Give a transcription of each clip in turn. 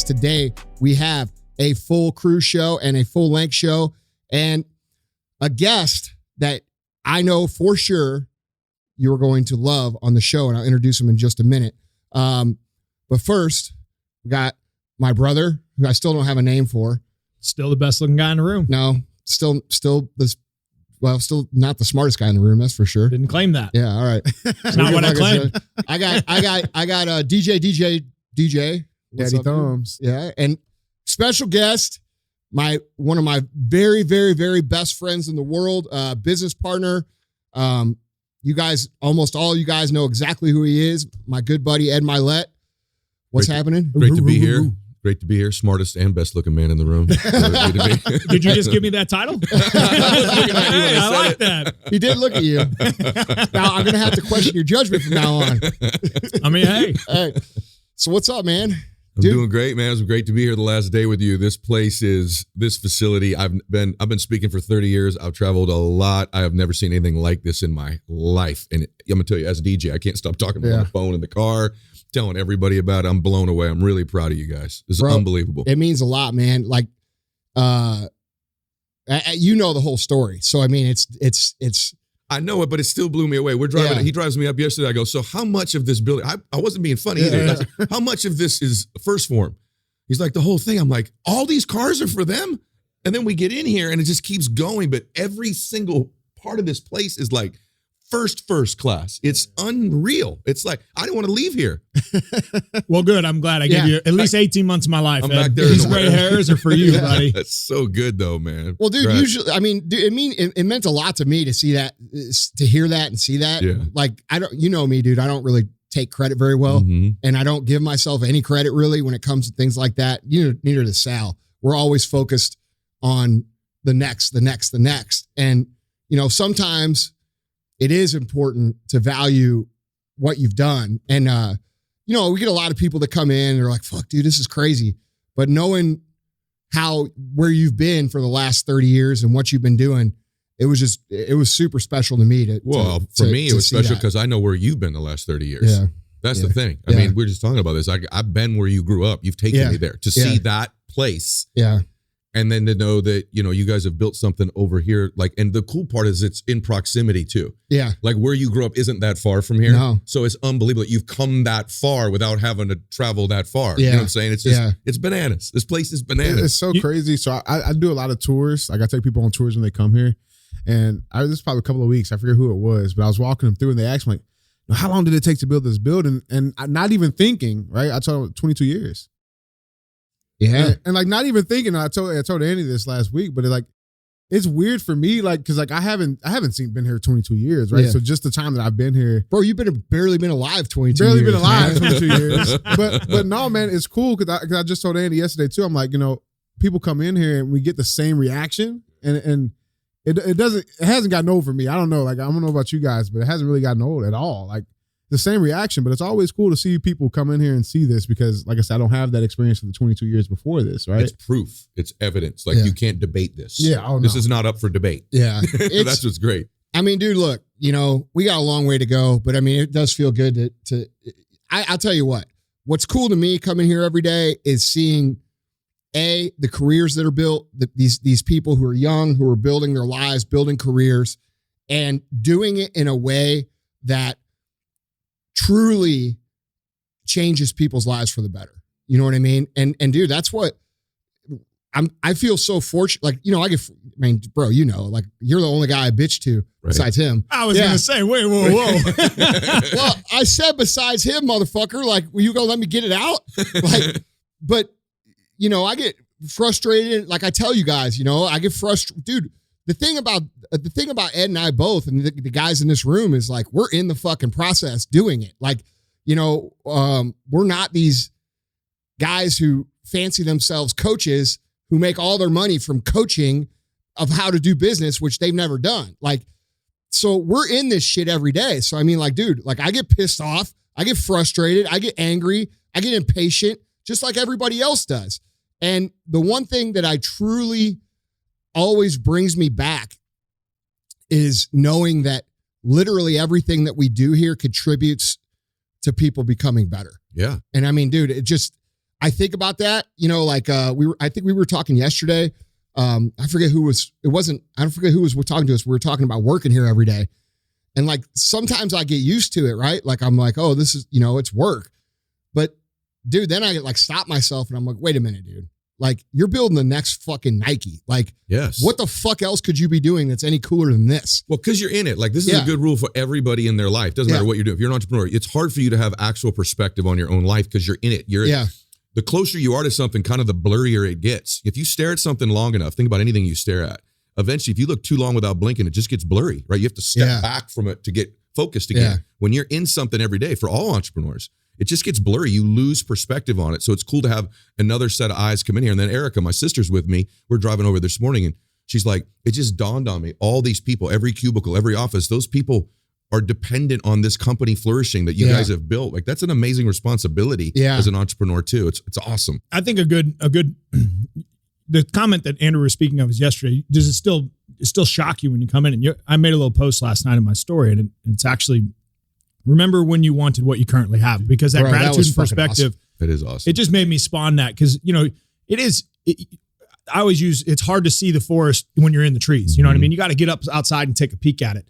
Today, we have a full crew show and a full length show and a guest that I know for sure you're going to love on the show, and I'll introduce him in just a minute. But first, we got my brother, who I still don't have a name for. Still the best looking guy in the room. No, still not the smartest guy in the room, that's for sure. Didn't claim that. Yeah, all right. That's not what I claimed. I got DJ. Daddy Thumbs. Yeah. And special guest, one of my very, very, very best friends in the world, business partner. You guys, almost all you guys know exactly who he is. My good buddy, Ed Mylett. What's happening? Great to be here. Great to be here. Smartest and best looking man in the room. Did you just give me that title? I like that. He did look at you. Now I'm going to have to question your judgment from now on. I mean, hey. So what's up, man? I'm doing great, man. It's great to be here the last day with you. This facility. I've been speaking for 30 years. I've traveled a lot. I have never seen anything like this in my life. And I'm gonna tell you, as a DJ, I can't stop talking about on the phone in the car, telling everybody about it. I'm blown away. I'm really proud of you guys. This is unbelievable. It means a lot, man. Like, you know the whole story. So I mean, it's. I know it, but it still blew me away. We're driving. Yeah. He drives me up yesterday. I go, so how much of this building? I wasn't being funny either. I said, how much of this is first form? He's like, the whole thing. I'm like, all these cars are for them? And then we get in here and it just keeps going. But every single part of this place is like first class. It's unreal. It's like, I didn't want to leave here. Well, good. I'm glad I gave you at least 18 months of my life. I'm back there. These gray hairs are for you, buddy. That's so good though, man. Well, dude, usually, I mean, it meant a lot to me to see that, to hear that and see that. Yeah. Like, you know me, dude, I don't really take credit very well. Mm-hmm. And I don't give myself any credit really when it comes to things like that. Neither does Sal. We're always focused on the next. And, sometimes it is important to value what you've done. And, we get a lot of people that come in and they're like, fuck, dude, this is crazy. But knowing where you've been for the last 30 years and what you've been doing, it was super special to me. For me, it was special because I know where you've been the last 30 years. Yeah. That's the thing. I mean, we're just talking about this. I've been where you grew up. You've taken me there to see that place. Yeah. And then to know that, you guys have built something over here. Like, and the cool part is it's in proximity too. Yeah. Like where you grew up isn't that far from here. No. So it's unbelievable that you've come that far without having to travel that far. Yeah. You know what I'm saying? It's just, it's bananas. This place is bananas. It's so crazy. So I do a lot of tours. Like I take people on tours when they come here. And this is probably a couple of weeks. I forget who it was, but I was walking them through and they asked me, like, how long did it take to build this building? And I'm not even thinking, right? I told them 22 years. Yeah. And like not even thinking, I told Andy this last week, but it's weird for me, like, because like I haven't been here 22 years, right? Yeah. So just the time that I've been here. Bro, you've barely been alive 22 years. Barely been alive 22 years. But no, man, it's cool because I just told Andy yesterday too. I'm like, people come in here and we get the same reaction and it hasn't gotten old for me. I don't know. Like, I don't know about you guys, but it hasn't really gotten old at all. Like the same reaction, but it's always cool to see people come in here and see this because, like I said, I don't have that experience for the 22 years before this, right? It's proof. It's evidence. Like you can't debate this. Yeah. This is not up for debate. Yeah. That's what's great. I mean, dude, look, we got a long way to go, but I mean, it does feel good I'll tell you what's cool to me coming here every day is seeing the careers that are built, these people who are young, who are building their lives, building careers, and doing it in a way that truly changes people's lives for the better. You know what I mean? And dude, that's what I feel so fortunate. Like, bro, like you're the only guy I bitch to besides him. I was going to say, wait, whoa. Well, I said besides him, motherfucker, like, will you go let me get it out? Like, but I get frustrated. Like I tell you guys, I get frustrated. Dude, the thing about Ed and I both, and the guys in this room is like, we're in the fucking process doing it. Like, we're not these guys who fancy themselves coaches who make all their money from coaching of how to do business, which they've never done. Like, so we're in this shit every day. So, I mean, like, dude, like I get pissed off. I get frustrated. I get angry. I get impatient, just like everybody else does. And the one thing that I truly always brings me back is knowing that literally everything that we do here contributes to people becoming better. Yeah. And I mean, dude, I think about that, like I think we were talking yesterday. I forget who was, I don't forget who was talking to us. We were talking about working here every day. And like, sometimes I get used to it, right? Like, I'm like, oh, this is, it's work. But dude, then I like stop myself and I'm like, wait a minute, dude. Like, you're building the next fucking Nike. Like, yes. What the fuck else could you be doing that's any cooler than this? Well, because you're in it. Like, this is a good rule for everybody in their life. Doesn't matter what you're doing. If you're an entrepreneur, it's hard for you to have actual perspective on your own life because you're in it. The closer you are to something, kind of the blurrier it gets. If you stare at something long enough, think about anything you stare at. Eventually, if you look too long without blinking, it just gets blurry, right? You have to step back from it to get focused again. Yeah. When you're in something every day, for all entrepreneurs, it just gets blurry. You lose perspective on it. So it's cool to have another set of eyes come in here. And then Erica, my sister's with me. We're driving over this morning and she's like, it just dawned on me. All these people, every cubicle, every office, those people are dependent on this company flourishing that you guys have built. Like, that's an amazing responsibility as an entrepreneur too. It's awesome. I think a good the comment that Andrew was speaking of was yesterday. Does it still shock you when you come in? And I made a little post last night in my story, and it's actually, remember when you wanted what you currently have, because that gratitude and perspective, awesome. It is awesome. It just made me spawn that, because I always use, it's hard to see the forest when you're in the trees. You know what I mean? You got to get up outside and take a peek at it.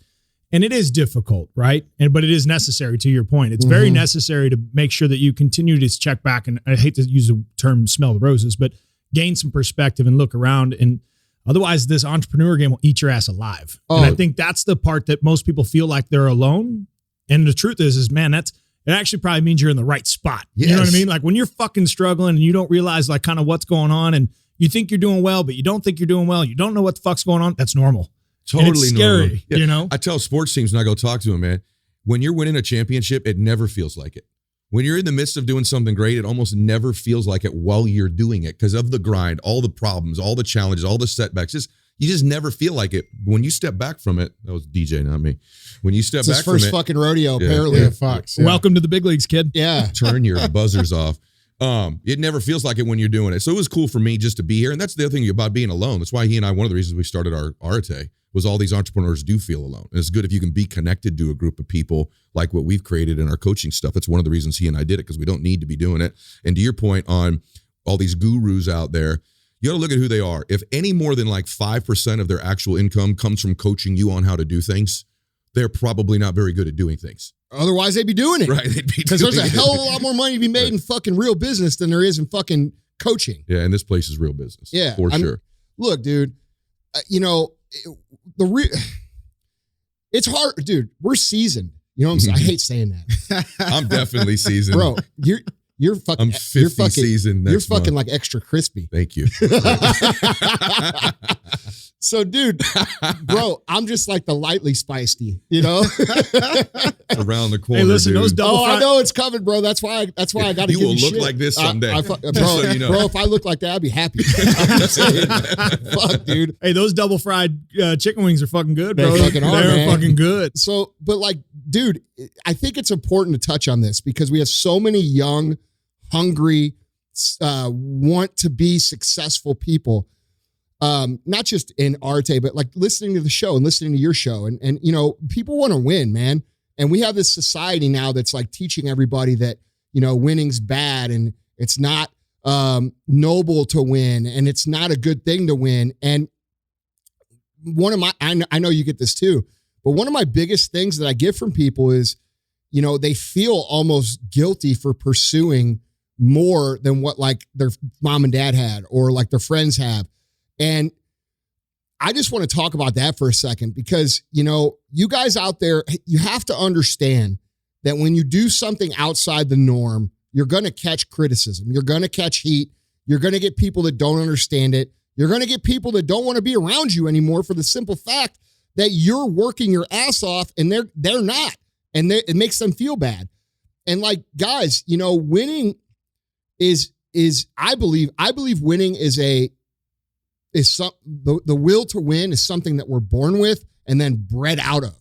And it is difficult, right? But it is necessary, to your point. It's very necessary to make sure that you continue to check back. And I hate to use the term smell the roses, but gain some perspective and look around. And otherwise, this entrepreneur game will eat your ass alive. And I think that's the part that most people feel like they're alone. And the truth is, man, it actually probably means you're in the right spot. Yes. You know what I mean? Like, when you're fucking struggling and you don't realize like kind of what's going on, and you think you're doing well, but you don't think you're doing well. You don't know what the fuck's going on. That's normal. Totally and it's scary, normal. I tell sports teams when I go talk to them, man, when you're winning a championship, it never feels like it. When you're in the midst of doing something great, it almost never feels like it while you're doing it, because of the grind, all the problems, all the challenges, all the setbacks. You just never feel like it. When you step back from it, that was DJ, not me. When you step back from it. It's his first fucking rodeo, apparently. Fox. Welcome to the big leagues, kid. Yeah. Turn your buzzers off. It never feels like it when you're doing it. So it was cool for me just to be here. And that's the other thing about being alone. That's why he and I, one of the reasons we started our Arete was all these entrepreneurs do feel alone. And it's good if you can be connected to a group of people like what we've created in our coaching stuff. That's one of the reasons he and I did it, because we don't need to be doing it. And to your point on all these gurus out there, you got to look at who they are. If any more than like 5% of their actual income comes from coaching you on how to do things, they're probably not very good at doing things. Otherwise, they'd be doing it. Right. Because there's a hell of a lot more money to be made in fucking real business than there is in fucking coaching. Yeah, and this place is real business. Yeah. For sure. Look, dude, it's hard, dude. We're seasoned. You know what I'm saying? I hate saying that. I'm definitely seasoned. Bro, you're fucking. I'm 50 seasoned. You're fucking like extra crispy. Thank you. So, dude, bro, I'm just like the lightly spiced, you know? Around the corner. Hey, listen, dude. those double I know it's coming, bro. That's why I got to give you You will look shit. like this someday. Bro, so you know. Bro, if I look like that, I'd be happy. I'm just saying. Fuck, dude. Hey, those double fried chicken wings are fucking good, bro. They fucking are, They're man. fucking good. So, but like, dude, I think it's important to touch on this because we have so many young, hungry, want to be successful people. Not just in Arete, but like listening to the show and listening to your show. And people want to win, man. And we have this society now that's like teaching everybody that, winning's bad and it's not noble to win and it's not a good thing to win. And I know you get this too, but one of my biggest things that I get from people is, they feel almost guilty for pursuing more than what like their mom and dad had or like their friends have. And I just want to talk about that for a second because, you guys out there, you have to understand that when you do something outside the norm, you're going to catch criticism. You're going to catch heat. You're going to get people that don't understand it. You're going to get people that don't want to be around you anymore for the simple fact that you're working your ass off and they're not. And it makes them feel bad. And like, guys, winning is I believe winning is the will to win is something that we're born with and then bred out of.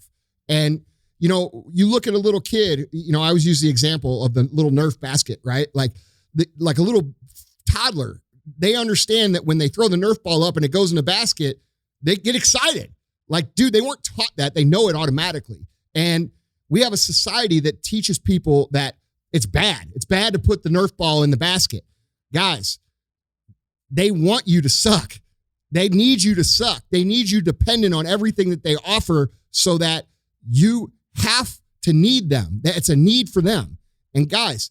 And, you look at a little kid, I always use the example of the little Nerf basket, right? Like a little toddler, they understand that when they throw the Nerf ball up and it goes in the basket, they get excited. Like, dude, they weren't taught that. They know it automatically. And we have a society that teaches people that it's bad. It's bad to put the Nerf ball in the basket. guys, they want you to suck. They need you to suck. They need you dependent on everything that they offer so that you have to need them. That it's a need for them. And guys,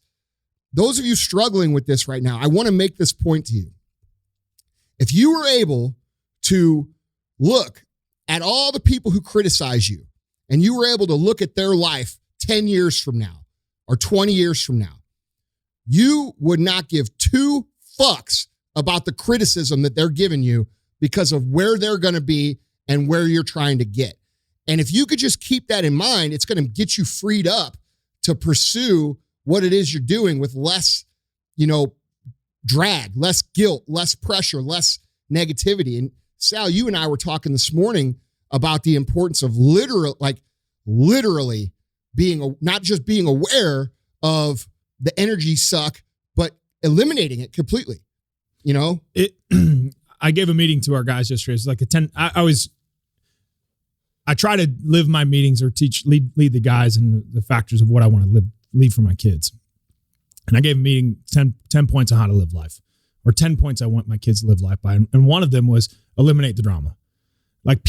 those of you struggling with this right now, I want to make this point to you. If you were able to look at all the people who criticize you and you were able to look at their life 10 years from now or 20 years from now, you would not give 2 fucks about the criticism that they're giving you because of where they're going to be and where you're trying to get. And if you could just keep that in mind, it's going to get you freed up to pursue what it is you're doing with less, drag, less guilt, less pressure, less negativity. And Sal, you and I were talking this morning about the importance of literally being, not just being aware of the energy suck, but eliminating it completely. I gave a meeting to our guys yesterday. It's like I try to live my meetings or lead the guys in the factors of what I want to leave for my kids. And I gave a meeting 10 points on how to live life, or 10 points I want my kids to live life by. And one of them was eliminate the drama. Like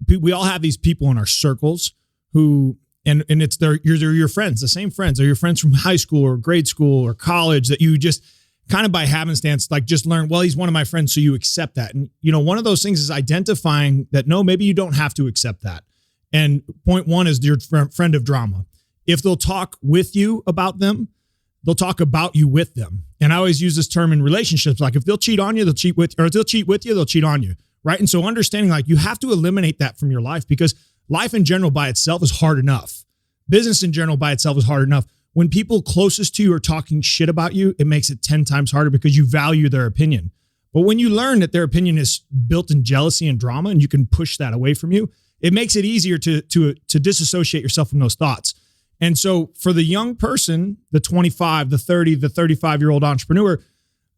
we all have these people in our circles who, and it's they're your friends, the same friends. They're your friends from high school or grade school or college that you just kind of by happenstance, like just learn, well, he's one of my friends, so you accept that. And, one of those things is identifying that, no, maybe you don't have to accept that. And point 1 is your friend of drama. If they'll talk with you about them, they'll talk about you with them. And I always use this term in relationships. Like if they'll cheat on you, they'll cheat with you, or if they'll cheat with you, they'll cheat on you. Right. And so understanding like you have to eliminate that from your life, because life in general by itself is hard enough. Business in general by itself is hard enough. When people closest to you are talking shit about you, it makes it 10 times harder because you value their opinion. But when you learn that their opinion is built in jealousy and drama, and you can push that away from you, it makes it easier to disassociate yourself from those thoughts. And so for the young person, the 25, the 30, the 35-year-old entrepreneur,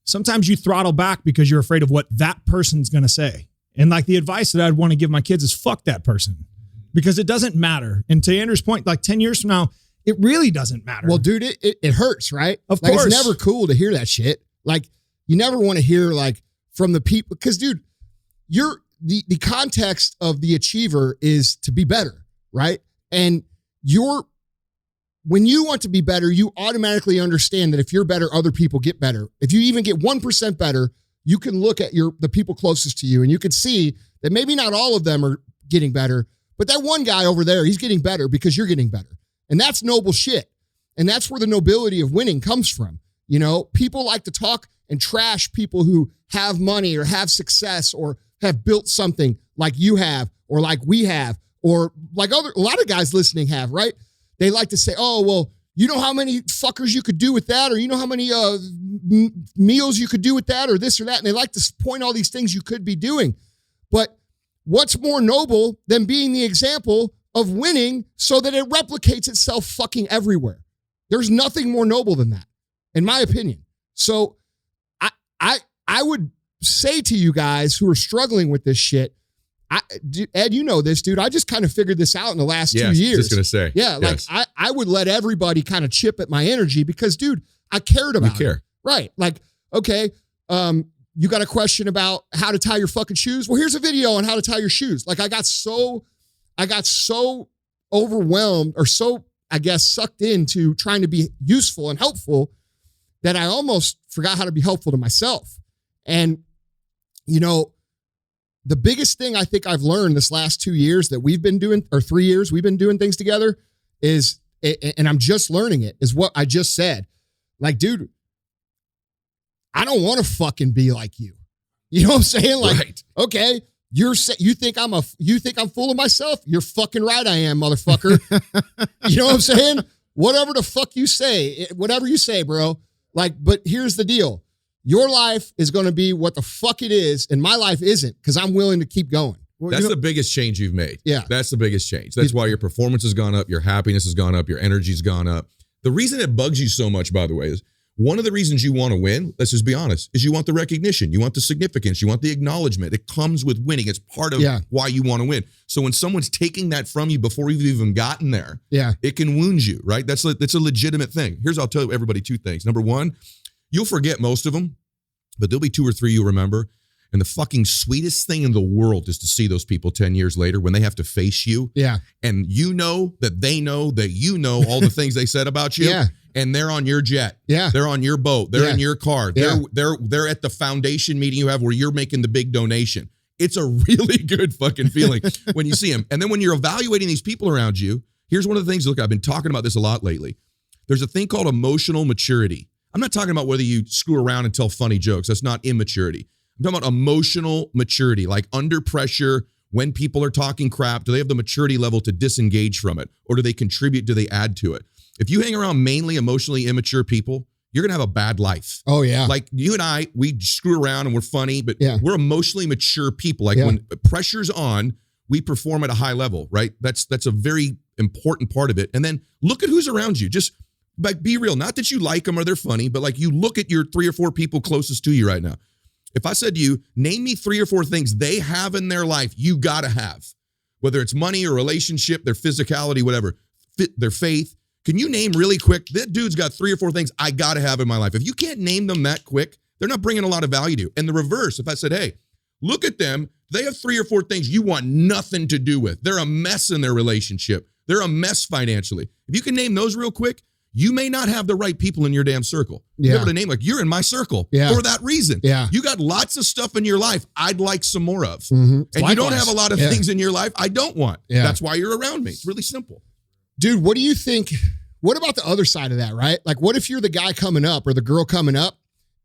sometimes you throttle back because you're afraid of what that person's going to say. And like the advice that I'd want to give my kids is fuck that person, because it doesn't matter. And to Andrew's point, like 10 years from now, it really doesn't matter. Well, dude, it hurts, right? Of course. It's never cool to hear that shit. Like, you never want to hear like from the people, because dude, the context of the achiever is to be better, right? And when you want to be better, you automatically understand that if you're better, other people get better. If you even get 1% better, you can look at the people closest to you and you can see that maybe not all of them are getting better, but that one guy over there, he's getting better because you're getting better. And that's noble shit. And that's where the nobility of winning comes from. People like to talk and trash people who have money or have success or have built something like you have, or like we have, or like a lot of guys listening have, right? They like to say, oh, well, you know how many fuckers you could do with that, or you know how many meals you could do with that, or this or that. And they like to point all these things you could be doing. But what's more noble than being the example of winning so that it replicates itself fucking everywhere? There's nothing more noble than that, in my opinion. So I would say to you guys who are struggling with this shit, Ed, you know this, dude. I just kind of figured this out in the last 2 years. I was just going to say. Yeah, yes. Like I would let everybody kind of chip at my energy because, dude, I cared about it. Right. Like, okay, you got a question about how to tie your fucking shoes? Well, here's a video on how to tie your shoes. Like I got so overwhelmed, or so, I guess, sucked into trying to be useful and helpful that I almost forgot how to be helpful to myself. And, the biggest thing I think I've learned this last 2 years that we've been doing, or 3 years we've been doing things together, is, and I'm just learning it, is what I just said. Like, dude, I don't want to fucking be like you. You know what I'm saying? Like, right. Okay, you think I'm full of myself? You're fucking right, I am, motherfucker. You know what I'm saying? Whatever the fuck you say, whatever you say, bro. Like, but here's the deal. Your life is going to be what the fuck it is, and my life isn't, because I'm willing to keep going. Well, that's the biggest change you've made. Yeah. That's the biggest change. That's why your performance has gone up, your happiness has gone up, your energy's gone up. The reason it bugs you so much, by the way, is one of the reasons you want to win, let's just be honest, is you want the recognition, you want the significance, you want the acknowledgement. It comes with winning. It's part of why you want to win. So when someone's taking that from you before you've even gotten there, it can wound you, right? That's a legitimate thing. I'll tell everybody 2 things. Number 1, you'll forget most of them. but there'll be 2 or 3 you remember. And the fucking sweetest thing in the world is to see those people 10 years later when they have to face you. Yeah. And you know that they know that you know all the things they said about you. Yeah. And they're on your jet. Yeah. They're on your boat. They're in your car. Yeah. They're at the foundation meeting you have where you're making the big donation. It's a really good fucking feeling when you see them. And then when you're evaluating these people around you, here's one of the things, look, I've been talking about this a lot lately. There's a thing called emotional maturity. I'm not talking about whether you screw around and tell funny jokes. That's not immaturity. I'm talking about emotional maturity, like under pressure, when people are talking crap, do they have the maturity level to disengage from it? Or do they contribute? Do they add to it? If you hang around mainly emotionally immature people, you're going to have a bad life. Oh, yeah. Like you and I, we screw around and we're funny, but we're emotionally mature people. Like when pressure's on, we perform at a high level, right? That's a very important part of it. And then look at who's around you. Just like be real. Not that you like them or they're funny, but like you look at your 3 or 4 people closest to you right now. If I said to you, name me 3 or 4 things they have in their life you got to have, whether it's money or relationship, their physicality, whatever, their faith. Can you name really quick, that dude's got 3 or 4 things I got to have in my life. If you can't name them that quick, they're not bringing a lot of value to you. And the reverse, if I said, hey, look at them, they have 3 or 4 things you want nothing to do with. They're a mess in their relationship. They're a mess financially. If you can name those real quick, you may not have the right people in your damn circle. You're able to name, like, you're in my circle for that reason. Yeah. You got lots of stuff in your life I'd like some more of. Mm-hmm. And you don't have a lot of things in your life I don't want. Yeah. That's why you're around me. It's really simple. Dude, what do you think? What about the other side of that, right? Like, what if you're the guy coming up or the girl coming up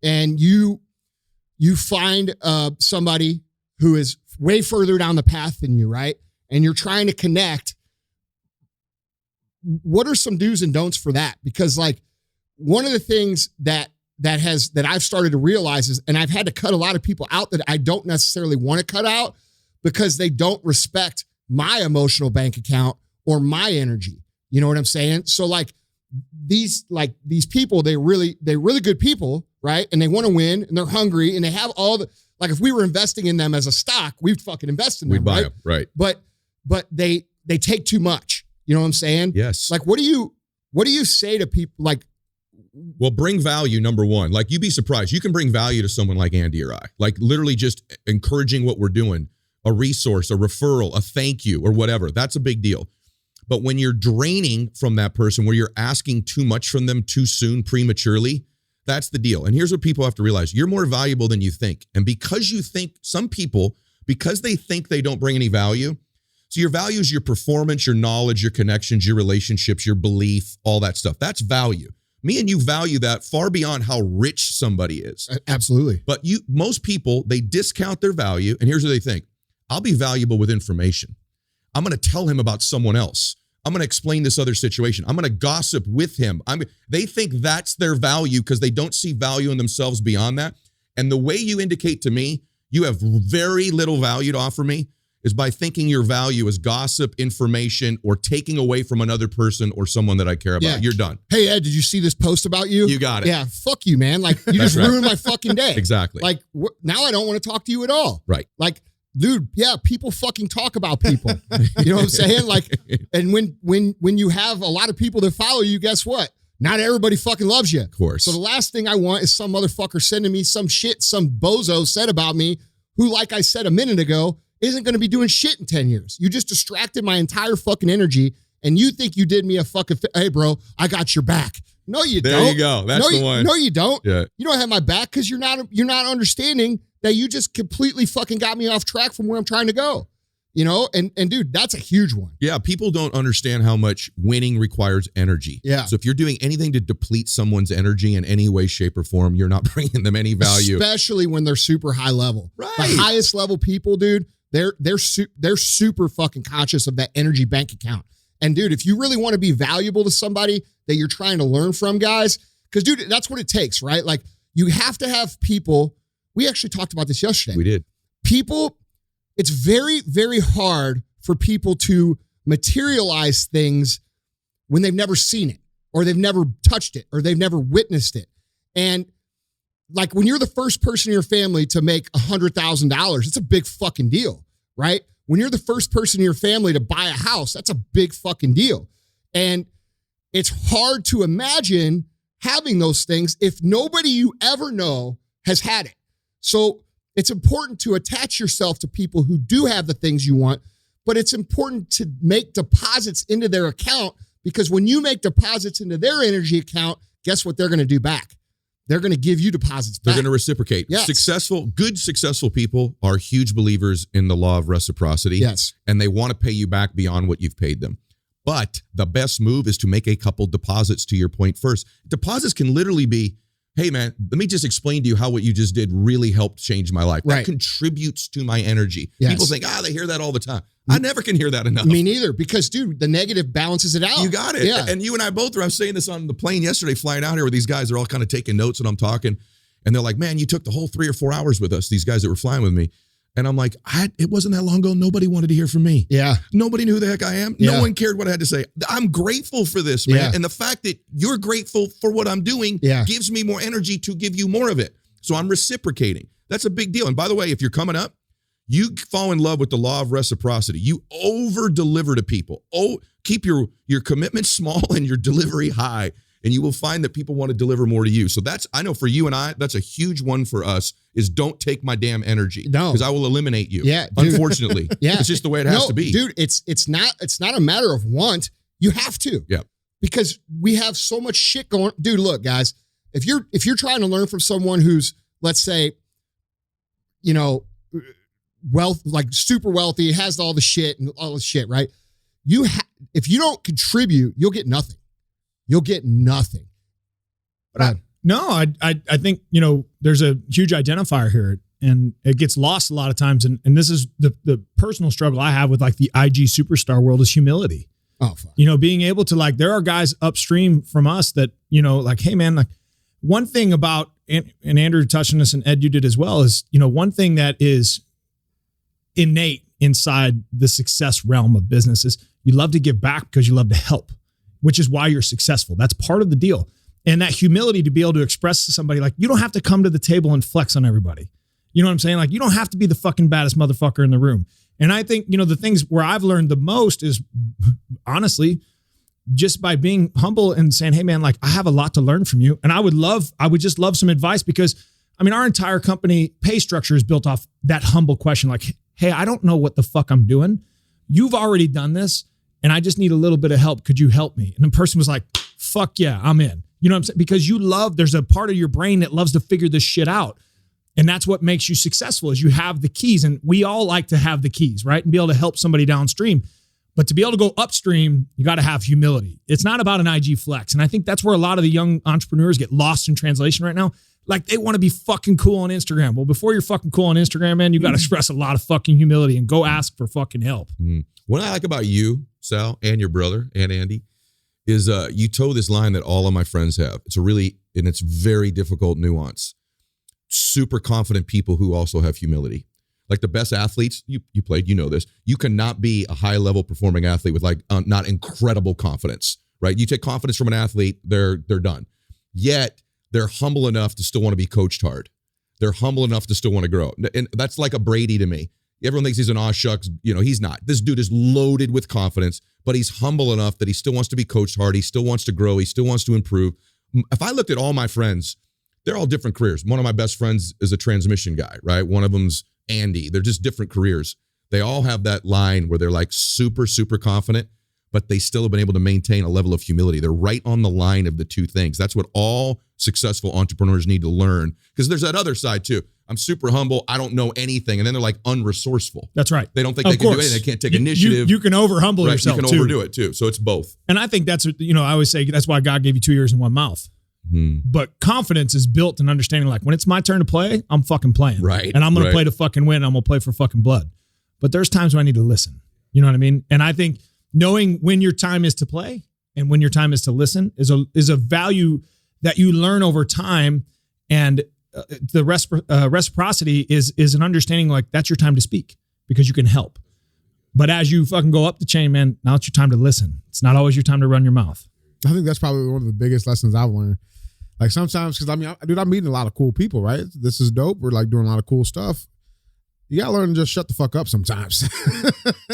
and you find somebody who is way further down the path than you, right? And you're trying to connect. What are some do's and don'ts for that? Because like one of the things that I've started to realize is, and I've had to cut a lot of people out that I don't necessarily want to cut out because they don't respect my emotional bank account or my energy. You know what I'm saying? So like these people, they're really good people, right? And they want to win and they're hungry and they have all the, like if we were investing in them as a stock, we'd fucking invest in them, we'd buy right? them, right. But they take too much. You know what I'm saying? Yes. Like, what do you say to people? Like, well, bring value, number one. Like, you'd be surprised. You can bring value to someone like Andy or I. Like, literally just encouraging what we're doing, a resource, a referral, a thank you, or whatever. That's a big deal. But when you're draining from that person, where you're asking too much from them too soon, prematurely, that's the deal. And here's what people have to realize. You're more valuable than you think. And because you think, some people, because they think they don't bring any value, so your value is your performance, your knowledge, your connections, your relationships, your belief, all that stuff. That's value. Me and you value that far beyond how rich somebody is. Absolutely. But most people, they discount their value. And here's what they think. I'll be valuable with information. I'm going to tell him about someone else. I'm going to explain this other situation. I'm going to gossip with him. They think that's their value because they don't see value in themselves beyond that. And the way you indicate to me, you have very little value to offer me, is by thinking your value is gossip, information, or taking away from another person or someone that I care about. Yeah. You're done. Hey, Ed, did you see this post about you? You got it. Yeah, fuck you, man. Like, you just ruined my fucking day. Exactly. Like, now I don't want to talk to you at all. Right. Like, dude, yeah, people fucking talk about people. You know what I'm saying? Like, and when you have a lot of people that follow you, guess what? Not everybody fucking loves you. Of course. So the last thing I want is some motherfucker sending me some shit some bozo said about me who, like I said a minute ago, isn't going to be doing shit in 10 years. You just distracted my entire fucking energy and you think you did me a fucking, hey bro, I got your back. No, you don't. There you go. That's the one. No, you don't. Yeah. You don't have my back because you're not understanding that you just completely fucking got me off track from where I'm trying to go. You know, and dude, that's a huge one. Yeah, people don't understand how much winning requires energy. Yeah. So if you're doing anything to deplete someone's energy in any way, shape, or form, you're not bringing them any value. Especially when they're super high level. Right. The highest level people, dude, they're super fucking conscious of that energy bank account. And dude, if you really want to be valuable to somebody that you're trying to learn from, guys, because dude, that's what it takes, right? Like, you have to have people. We actually talked about this yesterday. We did. People, it's very, very hard for people to materialize things when they've never seen it or they've never touched it or they've never witnessed it. And like, when you're the first person in your family to make $100,000, it's a big fucking deal, right? When you're the first person in your family to buy a house, that's a big fucking deal. And it's hard to imagine having those things if nobody you ever know has had it. So it's important to attach yourself to people who do have the things you want, but it's important to make deposits into their account, because when you make deposits into their energy account, guess what they're going to do back? They're going to give you deposits back. They're going to reciprocate. Yes. Good, successful people are huge believers in the law of reciprocity. Yes. And they want to pay you back beyond what you've paid them. But the best move is to make a couple deposits, to your point first. Deposits can literally be, hey, man, let me just explain to you how what you just did really helped change my life. Right. That contributes to my energy. Yes. People think, they hear that all the time. I never can hear that enough. Me neither, because, dude, the negative balances it out. You got it. Yeah. And you and I both were, I was saying this on the plane yesterday, flying out here with these guys. They're all kind of taking notes and I'm talking. And they're like, man, you took the whole 3 or 4 hours with us, these guys that were flying with me. And I'm like, it wasn't that long ago. Nobody wanted to hear from me. Yeah. Nobody knew who the heck I am. Yeah. No one cared what I had to say. I'm grateful for this, man. Yeah. And the fact that you're grateful for what I'm doing gives me more energy to give you more of it. So I'm reciprocating. That's a big deal. And by the way, if you're coming up, you fall in love with the law of reciprocity. You over-deliver to people. Keep your commitment small and your delivery high. And you will find that people want to deliver more to you. So I know for you and I, that's a huge one for us, is don't take my damn energy. No. Because I will eliminate you. Yeah. Dude. Unfortunately. Yeah. It's just the way it has to be. Dude, it's not a matter of want. You have to. Yeah. Because we have so much shit going. Dude, look, guys, if you're trying to learn from someone who's, let's say, wealth, like super wealthy, has all the shit and all the shit, right? If you don't contribute, you'll get nothing. You'll get nothing. But I think, there's a huge identifier here, and it gets lost a lot of times. And this is the personal struggle I have with like the IG superstar world, is humility. Oh, fuck. Being able to, like, there are guys upstream from us that, like, hey man, like, one thing about, and Andrew touched on this and Ed, you did as well, is, one thing that is innate inside the success realm of business is you love to give back because you love to help, which is why you're successful. That's part of the deal. And that humility to be able to express to somebody, like, you don't have to come to the table and flex on everybody. You know what I'm saying? Like, you don't have to be the fucking baddest motherfucker in the room. And I think, the things where I've learned the most is, honestly, just by being humble and saying, hey man, like, I have a lot to learn from you. And I would just love some advice, because our entire company pay structure is built off that humble question. Like, hey, I don't know what the fuck I'm doing. You've already done this and I just need a little bit of help. Could you help me? And the person was like, fuck yeah, I'm in. You know what I'm saying? Because there's a part of your brain that loves to figure this shit out. And that's what makes you successful, is you have the keys. And we all like to have the keys, right? And be able to help somebody downstream. But to be able to go upstream, you got to have humility. It's not about an IG flex. And I think that's where a lot of the young entrepreneurs get lost in translation right now. Like, they want to be fucking cool on Instagram. Well, before you're fucking cool on Instagram, man, you got to express a lot of fucking humility and go ask for fucking help. What I like about you, Sal, and your brother, and Andy, is you toe this line that all of my friends have. It's very difficult nuance. Super confident people who also have humility. Like the best athletes, you played, this. You cannot be a high level performing athlete with not incredible confidence, right? You take confidence from an athlete, they're done. Yet they're humble enough to still want to be coached hard. They're humble enough to still want to grow. And that's like a Brady to me. Everyone thinks he's an aw shucks. He's not. This dude is loaded with confidence, but he's humble enough that he still wants to be coached hard. He still wants to grow. He still wants to improve. If I looked at all my friends, they're all different careers. One of my best friends is a transmission guy, right? One of them's Andy. They're just different careers. They all have that line where they're like super, super confident, but they still have been able to maintain a level of humility. They're right on the line of the two things. That's what all successful entrepreneurs need to learn, because there's that other side too. I'm super humble. I don't know anything. And then they're like unresourceful. That's right. They don't think they can do anything. They can't take initiative. You can over humble yourself. You can overdo it too. So it's both. And I think that's, I always say that's why God gave you 2 ears and one mouth. But confidence is built in understanding, like, when it's my turn to play, I'm fucking playing. Right. And I'm going to play to fucking win. I'm going to play for fucking blood. But there's times when I need to listen. You know what I mean? And I think knowing when your time is to play and when your time is to listen is a value that you learn over time. And the reciprocity is an understanding, like, that's your time to speak because you can help. But as you fucking go up the chain, man, now it's your time to listen. It's not always your time to run your mouth. I think that's probably one of the biggest lessons I've learned. Like, sometimes, because I'm meeting a lot of cool people, right? This is dope. We're like doing a lot of cool stuff. You gotta learn to just shut the fuck up sometimes.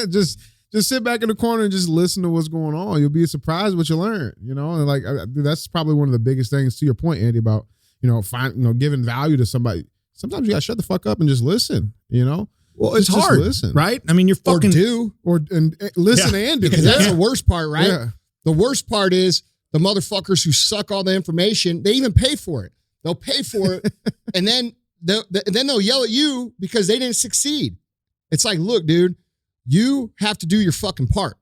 just sit back in the corner and just listen to what's going on. You'll be surprised what you learn. And like, that's probably one of the biggest things, to your point, Andy, about giving value to somebody. sometimes you got to shut the fuck up and just listen, you know? Well, it's just hard, listen. right? I mean, you're fucking listen and do. Because that's the worst part, right? Yeah. The worst part is the motherfuckers who suck all the information, they even pay for it. They'll pay for it, and then they'll yell at you because they didn't succeed. It's like, look, dude, you have to do your fucking part.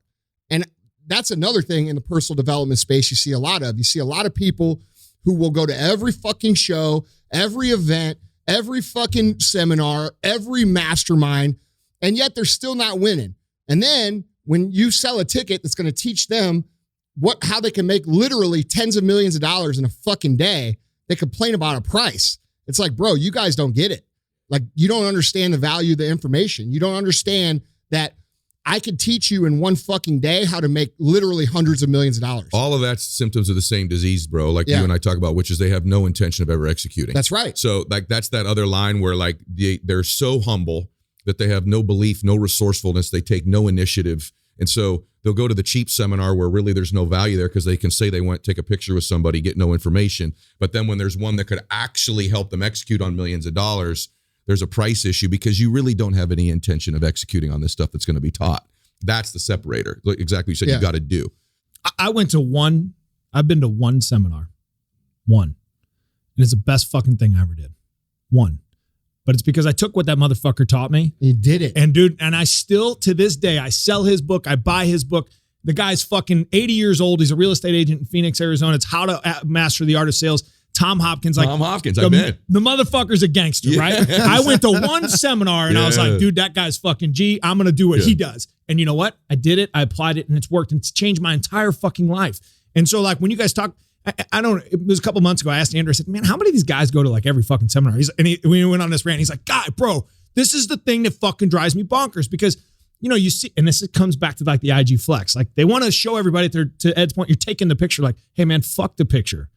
And that's another thing in the personal development space you see a lot of. You see a lot of people who will go to every fucking show, every event, every fucking seminar, every mastermind, and yet they're still not winning. And then when you sell a ticket that's going to teach them how they can make literally tens of millions of dollars in a fucking day, they complain about a price. It's like, bro, you guys don't get it. Like, you don't understand the value of the information. You don't understand that I could teach you in one fucking day how to make literally hundreds of millions of dollars. All of that's symptoms of the same disease, bro. Like you and I talk about, which is they have no intention of ever executing. That's right. So like that's that other line where like they're so humble that they have no belief, no resourcefulness. They take no initiative. And so they'll go to the cheap seminar where really there's no value there because they can say they went take a picture with somebody, get no information. But then when there's one that could actually help them execute on millions of dollars, there's a price issue because you really don't have any intention of executing on this stuff that's going to be taught. That's the separator. Like exactly what you said you got to do. I've been to one seminar. One. And it's the best fucking thing I ever did. One. But it's because I took what that motherfucker taught me. You did it. And dude, and I still, to this day, I sell his book. I buy his book. The guy's fucking 80 years old. He's a real estate agent in Phoenix, Arizona. It's How to Master the Art of Sales. Tom Hopkins. Tom Hopkins, I bet. The motherfucker's a gangster, right? I went to one seminar and I was like, dude, that guy's fucking G. I'm going to do what he does. And you know what? I did it. I applied it and it's worked. And it's changed my entire fucking life. And so like when you guys talk, it was a couple months ago, I asked Andrew, I said, man, how many of these guys go to like every fucking seminar? We went on this rant. He's like, God, bro, this is the thing that fucking drives me bonkers because, you know, you see, and this comes back to like the IG flex. Like they want to show everybody to Ed's point, you're taking the picture like, hey man, fuck the picture.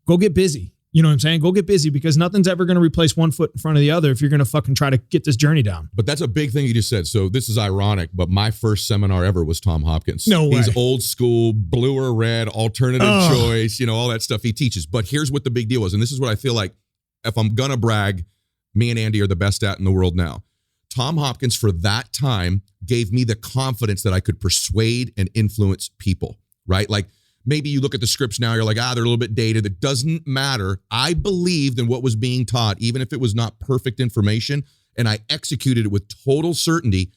Go get busy. You know what I'm saying? Go get busy because nothing's ever going to replace one foot in front of the other if you're going to fucking try to get this journey down. But that's a big thing you just said. So this is ironic, but my first seminar ever was Tom Hopkins. No way. He's old school, blue or red, alternative choice, you know, all that stuff he teaches. But here's what the big deal is. And this is what I feel like if I'm going to brag, me and Andy are the best at in the world now. Tom Hopkins for that time gave me the confidence that I could persuade and influence people, right? Like, maybe you look at the scripts now, you're like, they're a little bit dated. It doesn't matter. I believed in what was being taught, even if it was not perfect information, and I executed it with total certainty.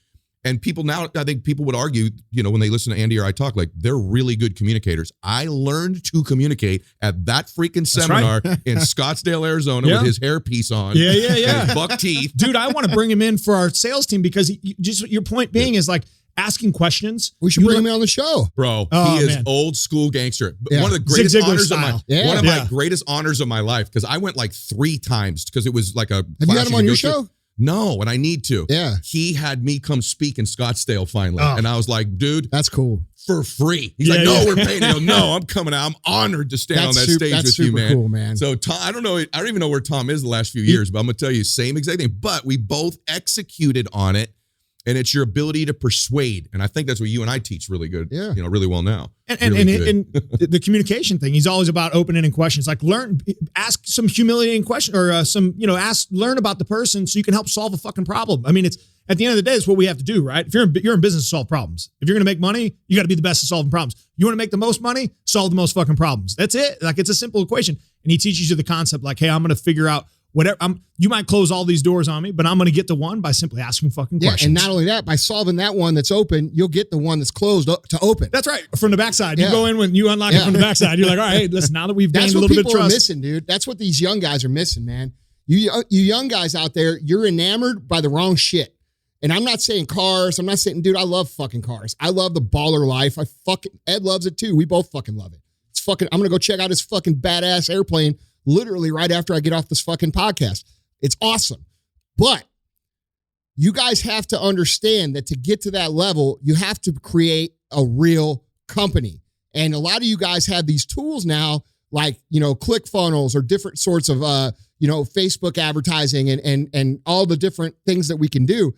And people now, I think people would argue, you know, when they listen to Andy or I talk, like they're really good communicators. I learned to communicate at that freaking seminar in Scottsdale, Arizona with his hairpiece on. And his buck teeth. Dude, I want to bring him in for our sales team because just your point being is like, asking questions. We should bring him on the show. Bro, he is old school gangster. One of the greatest honors of my greatest honors of my life because I went like 3 times because it was like a Have you had him on your show? No, and I need to. Yeah. He had me come speak in Scottsdale finally. And I was like, dude. That's cool. For free. He's like, no, we're paying. I go, no, I'm coming out. I'm honored to stand on that stage with you, man. That's super cool, man. So Tom, I don't even know where Tom is the last few years, but I'm going to tell you same exact thing. But we both executed on it. And it's your ability to persuade. And I think that's what you and I teach really good, you know, really well now. And the communication thing, he's always about open-ended questions. Like ask some humiliating question or learn about the person so you can help solve a fucking problem. I mean, it's at the end of the day, it's what we have to do, right? If you're in business to solve problems. If you're going to make money, you got to be the best at solving problems. You want to make the most money, solve the most fucking problems. That's it. Like it's a simple equation. And he teaches you the concept like, hey, I'm going to figure out whatever. You might close all these doors on me, but I'm going to get to one by simply asking fucking questions. And not only that, by solving that one that's open, you'll get the one that's closed to open. That's right. From the backside. You go in when you unlock it from the backside. You're like, all right, hey, listen, now that we've gained a little bit of trust. That's what people are missing, dude. That's what these young guys are missing, man. You young guys out there, you're enamored by the wrong shit. And I'm not saying cars. I'm not saying, dude, I love fucking cars. I love the baller life. Ed loves it too. We both fucking love it. It's fucking, I'm going to go check out his fucking badass airplane literally right after I get off this fucking podcast. It's awesome. But you guys have to understand that to get to that level, you have to create a real company. And a lot of you guys have these tools now, like, you know, ClickFunnels or different sorts of, Facebook advertising and all the different things that we can do.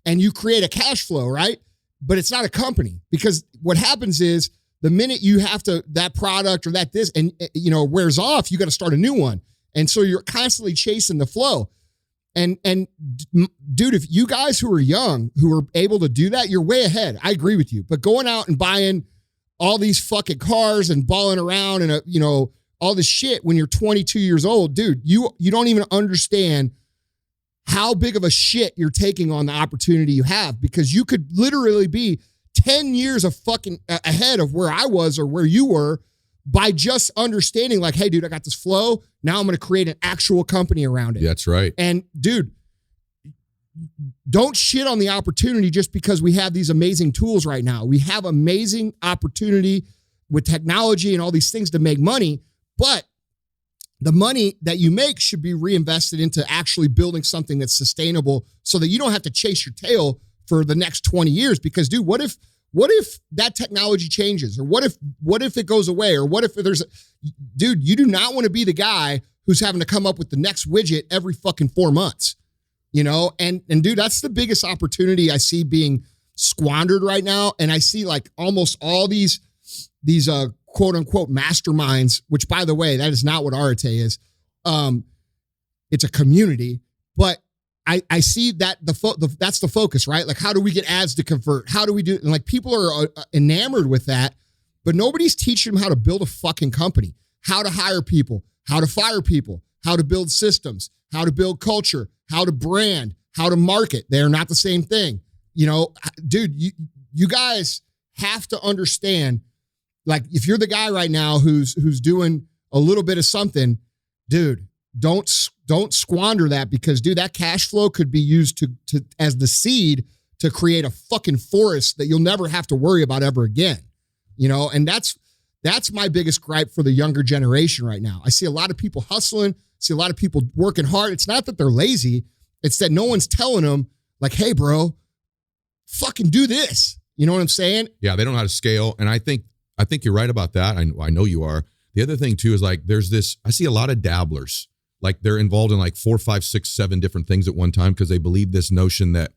And you create a cash flow, right? But it's not a company because what happens is the minute you have that product or wears off, you got to start a new one. And so you're constantly chasing the flow. And dude, if you guys who are young, who are able to do that, you're way ahead. I agree with you. But going out and buying all these fucking cars and balling around and, all this shit when you're 22 years old, dude, you don't even understand how big of a shit you're taking on the opportunity you have, because you could literally be 10 years of fucking ahead of where I was or where you were by just understanding like, hey, dude, I got this flow. Now I'm going to create an actual company around it. That's right. And dude, don't shit on the opportunity just because we have these amazing tools right now. We have amazing opportunity with technology and all these things to make money, but the money that you make should be reinvested into actually building something that's sustainable so that you don't have to chase your tail for the next 20 years. Because dude, what if that technology changes, or what if it goes away, or what if dude, you do not want to be the guy who's having to come up with the next widget every fucking 4 months, and dude, that's the biggest opportunity I see being squandered right now. And I see like almost all these quote unquote masterminds, which by the way, that is not what Arete is. It's a community, but I see that that's the focus, right? Like, how do we get ads to convert? How do we do? And like, people are enamored with that, but nobody's teaching them how to build a fucking company, how to hire people, how to fire people, how to build systems, how to build culture, how to brand, how to market. They're not the same thing. Dude, you guys have to understand, like, if you're the guy right now who's doing a little bit of something, dude, don't squander that, because dude, that cash flow could be used to as the seed to create a fucking forest that you'll never have to worry about ever again. And that's my biggest gripe for the younger generation right now. I see a lot of people hustling, see a lot of people working hard. It's not that they're lazy. It's that no one's telling them like, hey bro, fucking do this. You know what I'm saying? Yeah, they don't know how to scale. And I think you're right about that. I know you are. The other thing too is like, I see a lot of dabblers. Like, they're involved in like 4, 5, 6, 7 different things at one time because they believe this notion that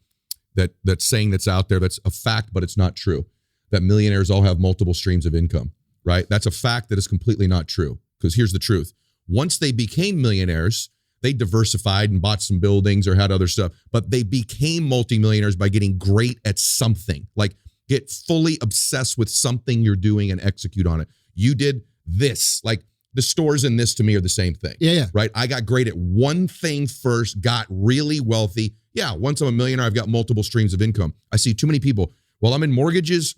saying that's out there, that's a fact, but it's not true, that millionaires all have multiple streams of income, right? That's a fact that is completely not true, because here's the truth. Once they became millionaires, they diversified and bought some buildings or had other stuff, but they became multimillionaires by getting great at something. Like, get fully obsessed with something you're doing and execute on it. You did this, like, the stores and this to me are the same thing. Yeah. Right? I got great at one thing first, got really wealthy. Yeah, once I'm a millionaire, I've got multiple streams of income. I see too many people, well, I'm in mortgages,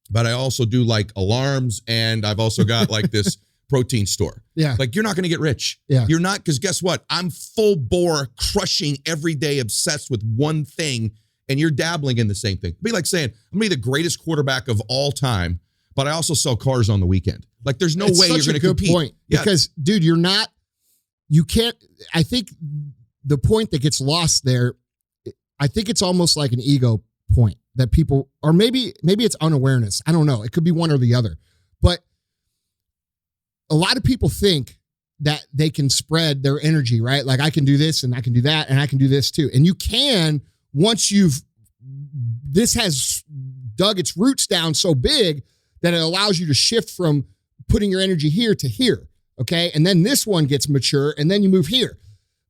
but I also do like alarms, and I've also got like this protein store. Yeah. Like, you're not going to get rich. Yeah. You're not, because guess what? I'm full bore, crushing every day, obsessed with one thing, and you're dabbling in the same thing. It'd be like saying, I'm going to be the greatest quarterback of all time, but I also sell cars on the weekend. Like, there's no way you're going to compete. Point. Yeah. Because, dude, you can't, I think the point that gets lost there, I think it's almost like an ego point that people, or maybe it's unawareness. I don't know. It could be one or the other. But a lot of people think that they can spread their energy, right? Like, I can do this and I can do that and I can do this too. And you can, once this has dug its roots down so big that it allows you to shift from putting your energy here to here. Okay. And then this one gets mature and then you move here.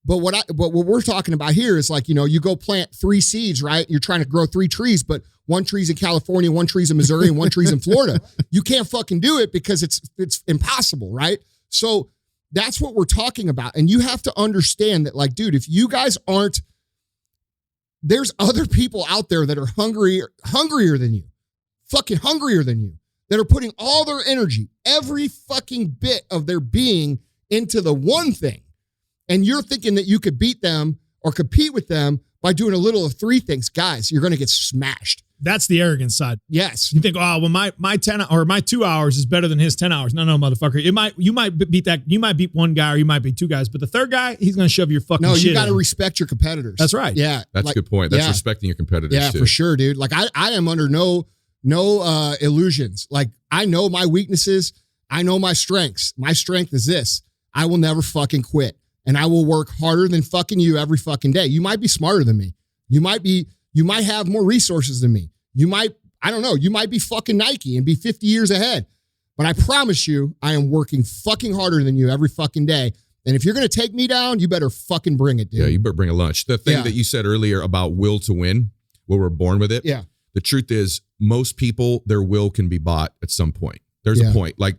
But what we're talking about here is like, you go plant 3 seeds, right? You're trying to grow 3 trees, but 1 tree's in California, 1 tree's in Missouri, and 1 tree's in Florida. You can't fucking do it because it's impossible, right? So that's what we're talking about. And you have to understand that, like, dude, if you guys aren't, there's other people out there that are hungrier than you, fucking hungrier than you, that are putting all their energy, every fucking bit of their being into the one thing. And you're thinking that you could beat them or compete with them by doing a little of 3 things. Guys, you're going to get smashed. That's the arrogant side. Yes. You think, oh, well, my 10 or my 2 hours is better than his 10 hours. No, motherfucker. You might beat that. You might beat 1 guy or you might beat 2 guys, but the 3rd guy, he's going to shove your fucking shit. No, you got to respect your competitors. That's right. Yeah. That's a good point. That's respecting your competitors. Yeah, too. For sure, dude. Like, I am under no illusions. Like, I know my weaknesses. I know my strengths. My strength is this. I will never fucking quit. And I will work harder than fucking you every fucking day. You might be smarter than me. You might have more resources than me. You might be fucking Nike and be 50 years ahead. But I promise you, I am working fucking harder than you every fucking day. And if you're going to take me down, you better fucking bring it, dude. Yeah, you better bring a lunch. The thing that you said earlier about will to win, where we're born with it. Yeah. The truth is, most people, their will can be bought at some point. There's a point. Like,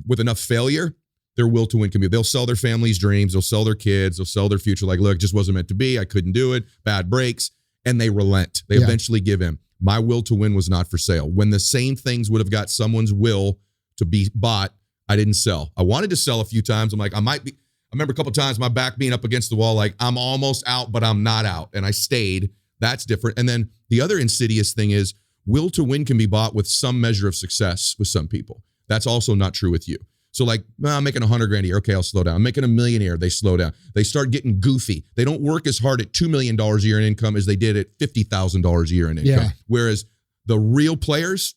with enough failure, their will to win can be. They'll sell their family's dreams. They'll sell their kids. They'll sell their future. Like, look, it just wasn't meant to be. I couldn't do it. Bad breaks. And they relent. They eventually give in. My will to win was not for sale. When the same things would have got someone's will to be bought, I didn't sell. I wanted to sell a few times. I'm like, I remember a couple of times my back being up against the wall, like I'm almost out, but I'm not out. And I stayed. That's different. And then the other insidious thing is will to win can be bought with some measure of success with some people. That's also not true with you. So like, I'm making $100,000 a year. Okay, I'll slow down. I'm making $1 million a year. They slow down. They start getting goofy. They don't work as hard at $2 million a year in income as they did at $50,000 a year in income. Yeah. Whereas the real players,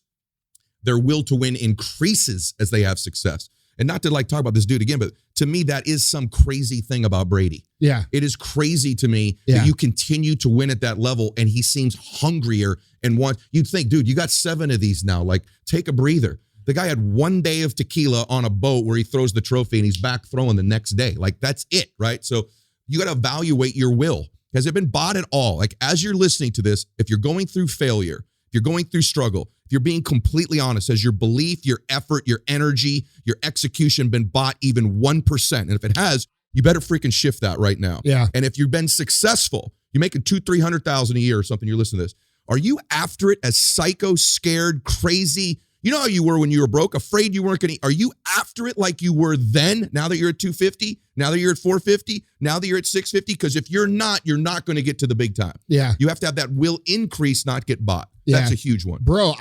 their will to win increases as they have success. And not to like talk about this dude again, but to me, that is some crazy thing about Brady. Yeah. It is crazy to me that you continue to win at that level and he seems hungrier and you'd think, dude, you got 7 of these now. Like, take a breather. The guy had 1 day of tequila on a boat where he throws the trophy and he's back throwing the next day. Like, that's it, right? So you got to evaluate your will. Has it been bought at all? Like, as you're listening to this, if you're going through failure, if you're going through struggle, if you're being completely honest, has your belief, your effort, your energy, your execution been bought even 1%? And if it has, you better freaking shift that right now. Yeah. And if you've been successful, you're making $200,000-300,000 a year or something, you're listening to this. Are you after it as psycho, scared, crazy? You know how you were when you were broke, afraid you weren't going to. Are you after it like you were then, now that you're at 250, now that you're at 450, now that you're at 650? Because if you're not going to get to the big time. Yeah. You have to have that will increase, not get bought. Yeah. That's a huge one. Bro,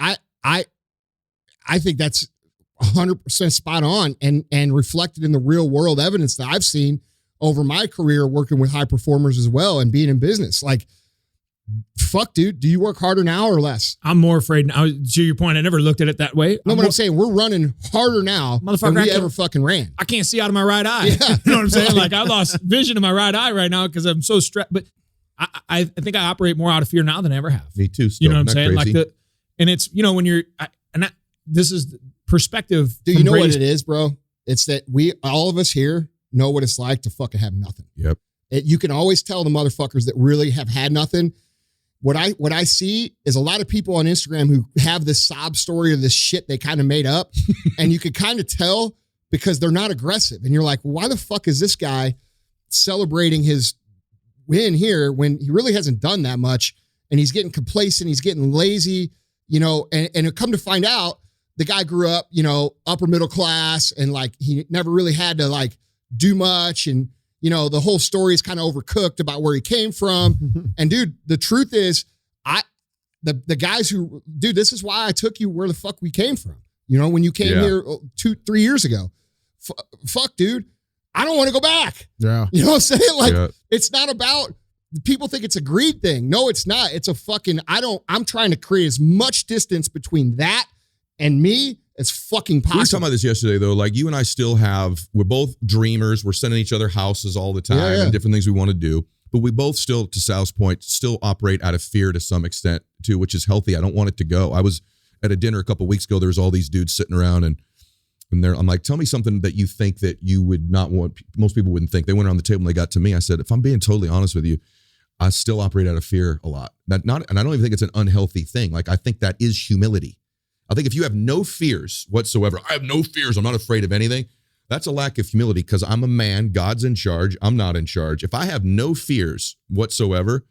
I think that's 100% spot on and reflected in the real world evidence that I've seen over my career working with high performers as well and being in business. Like, fuck, dude, do you work harder now or less? I'm more afraid now. To your point, I never looked at it that way. No, but I'm saying we're running harder now than we ever fucking ran. I can't see out of my right eye. Yeah. You know what I'm saying? Like, I lost vision in my right eye right now because I'm so stressed. But I think I operate more out of fear now than I ever have. Me too. You know what I'm saying? Crazy? Like and it's, you know, when you're, this is perspective. Do you know what it is, bro? It's that all of us here know what it's like to fucking have nothing. Yep. You can always tell the motherfuckers that really have had nothing. What I see is a lot of people on Instagram who have this sob story of this shit they kind of made up. And you could kind of tell because they're not aggressive. And you're like, why the fuck is this guy celebrating his win here when he really hasn't done that much? And he's getting complacent. He's getting lazy, you know, and come to find out the guy grew up, you know, upper middle class and like he never really had to like do much. And, you know, the whole story is kind of overcooked about where he came from. And dude, the truth is the guys who, dude, this is why I took you where the fuck we came from. You know, when you came here 2-3 years ago, fuck, dude, I don't want to go back. Yeah. You know what I'm saying? Like, it's not about, people think it's a greed thing. No, it's not. It's a fucking, I'm trying to create as much distance between that and me as fucking possible. We were talking about this yesterday, though. Like, you and I still we're both dreamers. We're sending each other houses all the time and different things we want to do. But we both still, to Sal's point, still operate out of fear to some extent, too, which is healthy. I don't want it to go. I was at a dinner a couple of weeks ago. There was all these dudes sitting around and I'm like, tell me something that you think that you would not want, most people wouldn't think. They went around the table and they got to me. I said, if I'm being totally honest with you, I still operate out of fear a lot. And I don't even think it's an unhealthy thing. Like, I think that is humility. I think if you have no fears whatsoever, I have no fears, I'm not afraid of anything, that's a lack of humility because I'm a man, God's in charge, I'm not in charge. If I have no fears whatsoever,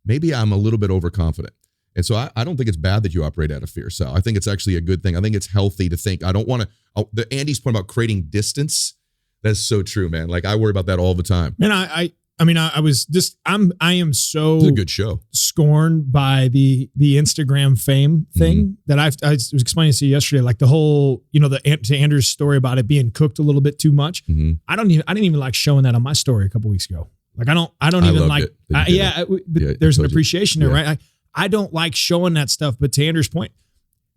maybe I'm a little bit overconfident. And so I don't think it's bad that you operate out of fear, Sal. I think it's actually a good thing. I think it's healthy to think. I don't want to, Andy's point about creating distance, that's so true, man. Like, I worry about that all the time. Man, I am so It's a good show. Scorned by the Instagram fame thing that I was explaining to you yesterday, like the whole, you know, to Andrew's story about it being cooked a little bit too much. I didn't even like showing that on my story a couple weeks ago. Like, I don't even like, but there's an appreciation there, right? I don't like showing that stuff, but to Andrew's point,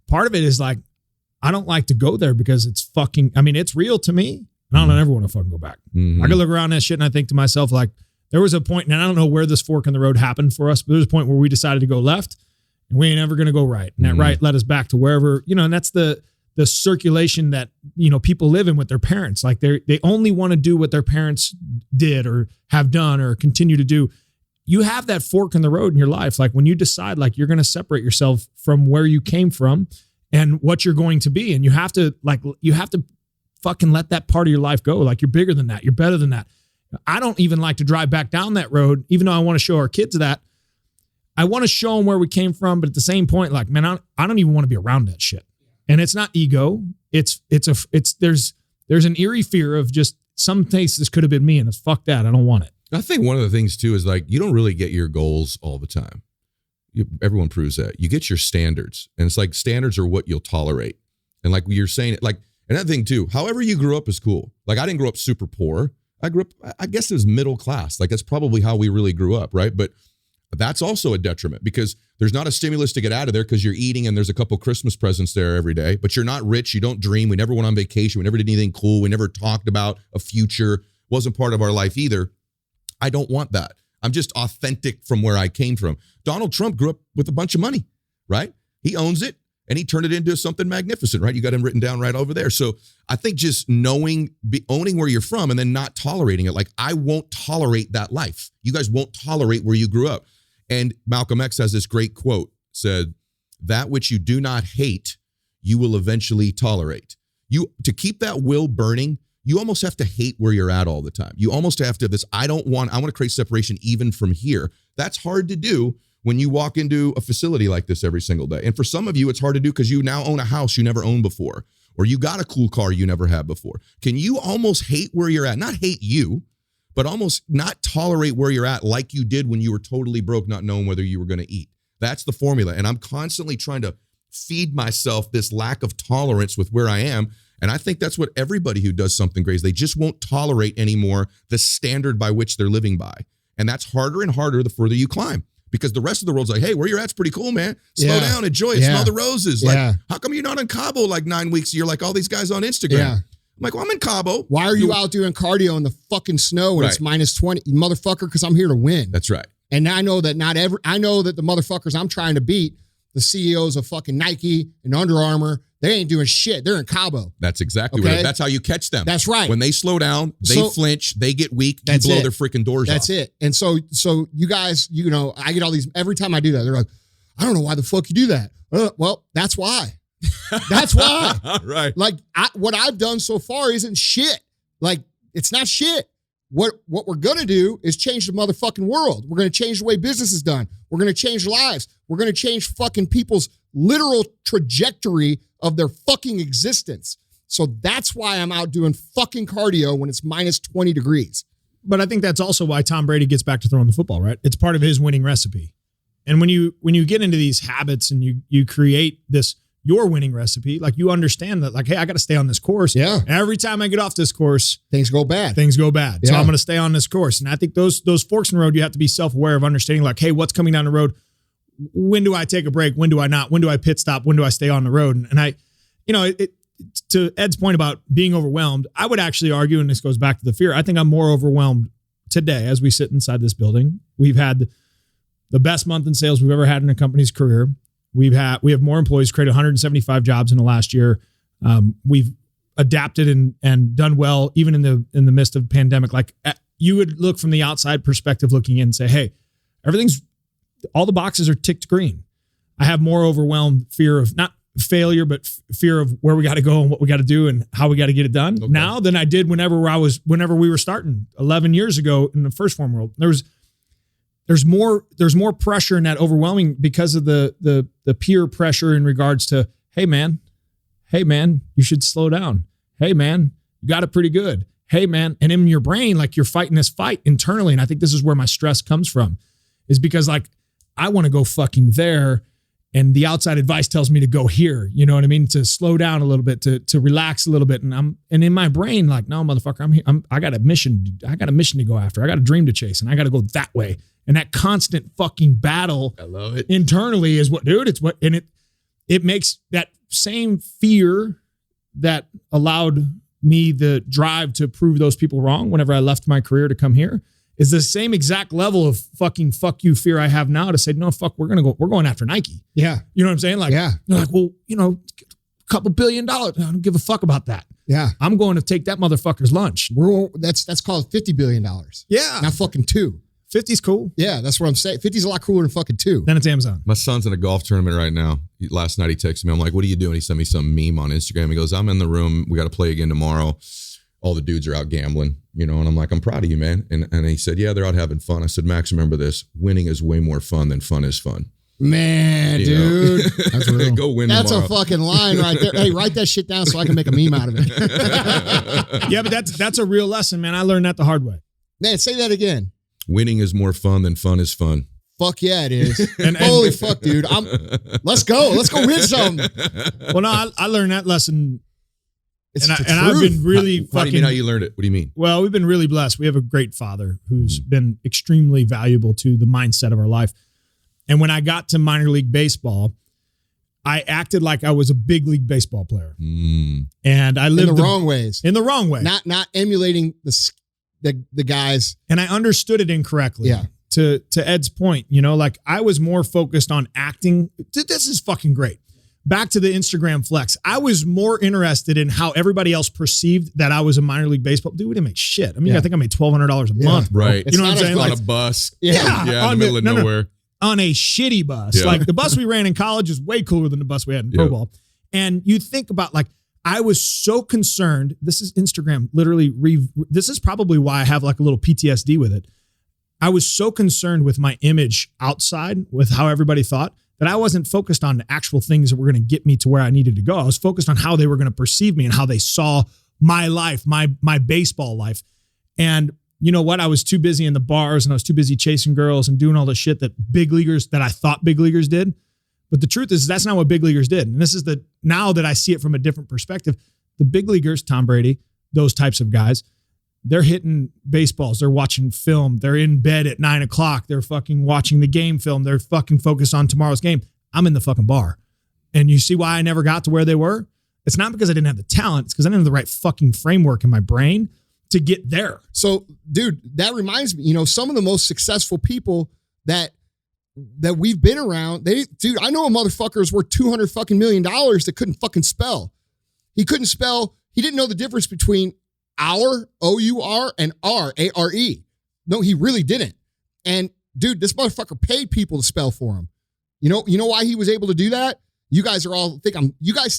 part of it is like, I don't like to go there because it's fucking, I mean, it's real to me. And I don't ever want to fucking go back. I could look around that shit and I think to myself, like, there was a point, and I don't know where this fork in the road happened for us, but there's a point where we decided to go left and we ain't ever going to go right. And that right led us back to wherever, you know, and that's the the circulation that, people live in with their parents. Like they only want to do what their parents did or have done or continue to do. You have that fork in the road in your life. Like when you decide like you're going to separate yourself from where you came from and what you're going to be. And you have to fucking let that part of your life go. Like you're bigger than that. You're better than that. I don't even like to drive back down that road, even though I want to show our kids that. I want to show them where we came from. But at the same point, like, man, I don't even want to be around that shit. And it's not ego. There's an eerie fear of just some things this could have been me. And it's fuck that. I don't want it. I think one of the things too is like, you don't really get your goals all the time. Everyone proves that. You get your standards, and it's like standards are what you'll tolerate. And like you're saying it, like, and that thing too, however you grew up is cool. Like I didn't grow up super poor. I grew up, I guess it was middle class. Like that's probably how we really grew up. Right. But that's also a detriment because there's not a stimulus to get out of there because you're eating and there's a couple Christmas presents there every day, but you're not rich. You don't dream. We never went on vacation. We never did anything cool. We never talked about a future. Wasn't part of our life either. I don't want that. I'm just authentic from where I came from. Donald Trump grew up with a bunch of money, right? He owns it and he turned it into something magnificent, right? You got him written down right over there. So I think just owning where you're from and then not tolerating it. Like I won't tolerate that life. You guys won't tolerate where you grew up. And Malcolm X has this great quote, said, that which you do not hate, you will eventually tolerate. To keep that will burning, you almost have to hate where you're at all the time. You almost have to I want to create separation even from here. That's hard to do when you walk into a facility like this every single day. And for some of you, it's hard to do because you now own a house you never owned before, or you got a cool car you never had before. Can you almost hate where you're at? Not hate you, but almost not tolerate where you're at like you did when you were totally broke, not knowing whether you were going to eat. That's the formula. And I'm constantly trying to feed myself this lack of tolerance with where I am. And I think that's what everybody who does something great is. They just won't tolerate anymore the standard by which they're living by. And that's harder and harder the further you climb. Because the rest of the world's like, hey, where you're at's pretty cool, man. Slow down, enjoy it, smell the roses. Like, how come you're not in Cabo like 9 weeks? You're like all these guys on Instagram. Yeah. I'm like, well, I'm in Cabo. Why are you out doing cardio in the fucking snow when it's minus 20? You motherfucker, because I'm here to win. That's right. And I know that I know that the motherfuckers I'm trying to beat, the CEOs of fucking Nike and Under Armour, they ain't doing shit. They're in Cabo. That's exactly what that's how you catch them. That's right. When they slow down, they flinch, they get weak, you blow their freaking doors off. That's it. And so you guys, I get all these, every time I do that, they're like, I don't know why the fuck you do that. Well, that's why. That's why. Right. Like what I've done so far isn't shit. Like it's not shit. What we're going to do is change the motherfucking world. We're going to change the way business is done. We're going to change lives. We're going to change fucking people's literal trajectory of their fucking existence. So that's why I'm out doing fucking cardio when it's minus 20 degrees. But I think that's also why Tom Brady gets back to throwing the football, right? It's part of his winning recipe. And when you get into these habits and you create your winning recipe, like you understand that, like, hey, I got to stay on this course. Yeah. Every time I get off this course, things go bad. So I'm going to stay on this course. And I think those forks in the road, you have to be self-aware of understanding, like, hey, what's coming down the road? When do I take a break? When do I not? When do I pit stop? When do I stay on the road? And I, to Ed's point about being overwhelmed, I would actually argue, and this goes back to the fear, I think I'm more overwhelmed today as we sit inside this building. We've had the best month in sales we've ever had in a company's career. We have more employees, created 175 jobs in the last year. We've adapted and done well, even in the midst of pandemic. Like you would look from the outside perspective, looking in and say, hey, all the boxes are ticked green. I have more overwhelmed fear of not failure, but fear of where we got to go and what we got to do and how we got to get it done now than I did whenever we were starting 11 years ago in the first form world. There's more pressure in that overwhelming because of the peer pressure in regards to, hey man, you should slow down. Hey man, you got it pretty good. Hey man. And in your brain, like you're fighting this fight internally. And I think this is where my stress comes from, is because like, I want to go fucking there. And the outside advice tells me to go here. You know what I mean? To slow down a little bit, to relax a little bit. And in my brain, like, no, motherfucker, I'm here. I got a mission. I got a mission to go after. I got a dream to chase, and I got to go that way. And that constant fucking battle, I love it, internally is what, dude, it's what, and it makes that same fear that allowed me the drive to prove those people wrong whenever I left my career to come here is the same exact level of fucking fuck you fear I have now to say, no, fuck, we're going after Nike. Yeah. You know what I'm saying? Like, yeah. You're like, well, couple $1 billion. I don't give a fuck about that. Yeah. I'm going to take that motherfucker's lunch. That's called $50 billion. Yeah. Not fucking 2. 50's cool. Yeah, that's what I'm saying. 50's a lot cooler than fucking 2. Then it's Amazon. My son's in a golf tournament right now. Last night he texted me. I'm like, what are you doing? He sent me some meme on Instagram. He goes, I'm in the room. We got to play again tomorrow. All the dudes are out gambling, you know, and I'm like, I'm proud of you, man. And he said, yeah, they're out having fun. I said, Max, remember this. Winning is way more fun than fun is fun. Man, dude. That's real. Go win That's tomorrow. a fucking line right there. Hey, write that shit down so I can make a meme out of it. Yeah, but that's a real lesson, man. I learned that the hard way. Man, say that again. Winning is more fun than fun is fun. Fuck yeah, it is. And- Holy fuck, dude. Let's go. Let's go win some. Well, no, I learned that lesson. It's And, the I've truth. been really What do you mean how you learned it? What do you mean? well, we've been really blessed. We have a great father who's been extremely valuable to the mindset of our life. And when I got to minor league baseball, I acted like I was a big league baseball player. And I in lived the wrong ways. in the wrong way. Not emulating the guys. And I understood it incorrectly. Yeah. To Ed's point, you know, like I was more focused on acting. This is fucking great. Back to the Instagram flex. I was more interested in how everybody else perceived that I was a minor league baseball. Dude, we didn't make shit. I mean, Yeah. I think I made $1,200 a month. Bro. Right. It's You know what I'm not as saying? like- On a bus. Yeah. Yeah. Yeah, in On the middle of no, no. nowhere. On a shitty bus. Yeah. Like the bus we ran in college is way cooler than the bus we had in pro Yeah. ball. And you think about like, I was so concerned. This is Instagram literally. This is probably why I have like a little PTSD with it. I was so concerned with my image outside with how everybody thought that I wasn't focused on the actual things that were going to get me to where I needed to go. I was focused on how they were going to perceive me and how they saw my life, my baseball life. And you know what? I was too busy in the bars and I was too busy chasing girls and doing all the shit that I thought big leaguers did. But the truth is that's not what big leaguers did. And this is now that I see it from a different perspective, the big leaguers, Tom Brady, those types of guys, they're hitting baseballs. They're watching film. They're in bed at 9 o'clock. They're fucking watching the game film. They're fucking focused on tomorrow's game. I'm in the fucking bar. And you see why I never got to where they were? It's not because I didn't have the talent. It's because I didn't have the right fucking framework in my brain to get there. So, dude, that reminds me, you know, some of the most successful people that we've been around, I know a motherfucker is worth $200 fucking million that couldn't fucking spell. He couldn't spell. He didn't know the difference between our, O-U-R, and R, A-R-E. No, he really didn't. And dude, this motherfucker paid people to spell for him. You know why he was able to do that? You guys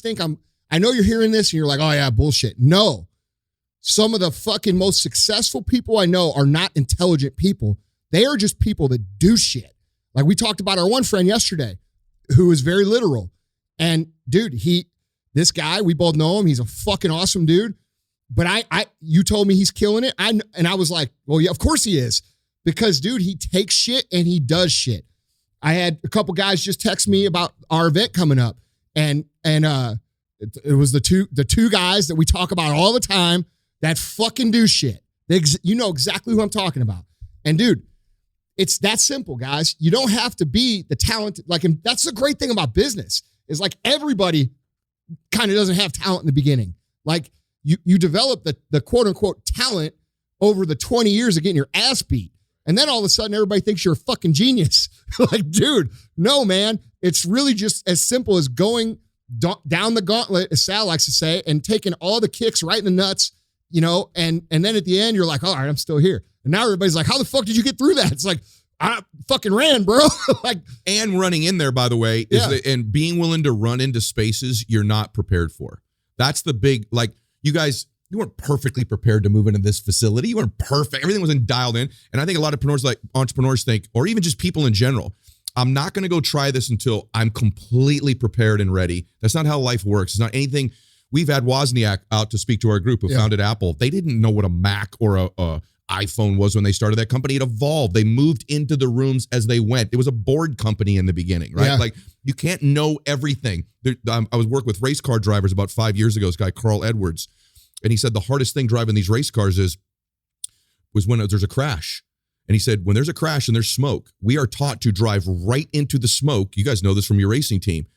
think I know you're hearing this and you're like, oh yeah, bullshit. No. Some of the fucking most successful people I know are not intelligent people. They are just people that do shit. Like we talked about our one friend yesterday who is very literal. And dude, this guy, we both know him. He's a fucking awesome dude. But you told me he's killing it. And I was like, well, yeah, of course he is. Because dude, he takes shit and he does shit. I had a couple guys just text me about our event coming up. And it was the two guys that we talk about all the time that fucking do shit. You know exactly who I'm talking about. And dude, it's that simple, guys. You don't have to be the talented. Like, and that's the great thing about business is like everybody kind of doesn't have talent in the beginning. Like you develop the quote unquote talent over the 20 years of getting your ass beat. And then all of a sudden everybody thinks you're a fucking genius. Like, dude, no, man. It's really just as simple as going down the gauntlet, as Sal likes to say, and taking all the kicks right in the nuts, you know, and then at the end, you're like, all right, I'm still here. And now everybody's like, how the fuck did you get through that? It's like, I fucking ran, bro. Like, and running in there, by the way, and being willing to run into spaces you're not prepared for. That's the big, like, you guys, you weren't perfectly prepared to move into this facility. You weren't perfect. Everything wasn't dialed in. And I think a lot of entrepreneurs think, or even just people in general, I'm not going to go try this until I'm completely prepared and ready. That's not how life works. It's not anything. We've had Wozniak out to speak to our group who founded Apple. They didn't know what a Mac or a iPhone was when they started that company. It evolved. They moved into the rooms as they went. It was a board company in the beginning, right? Yeah. Like you can't know everything. I was working with race car drivers about 5 years ago, this guy, Carl Edwards. And he said the hardest thing driving these race cars was when there's a crash. And he said, when there's a crash and there's smoke, we are taught to drive right into the smoke. You guys know this from your racing team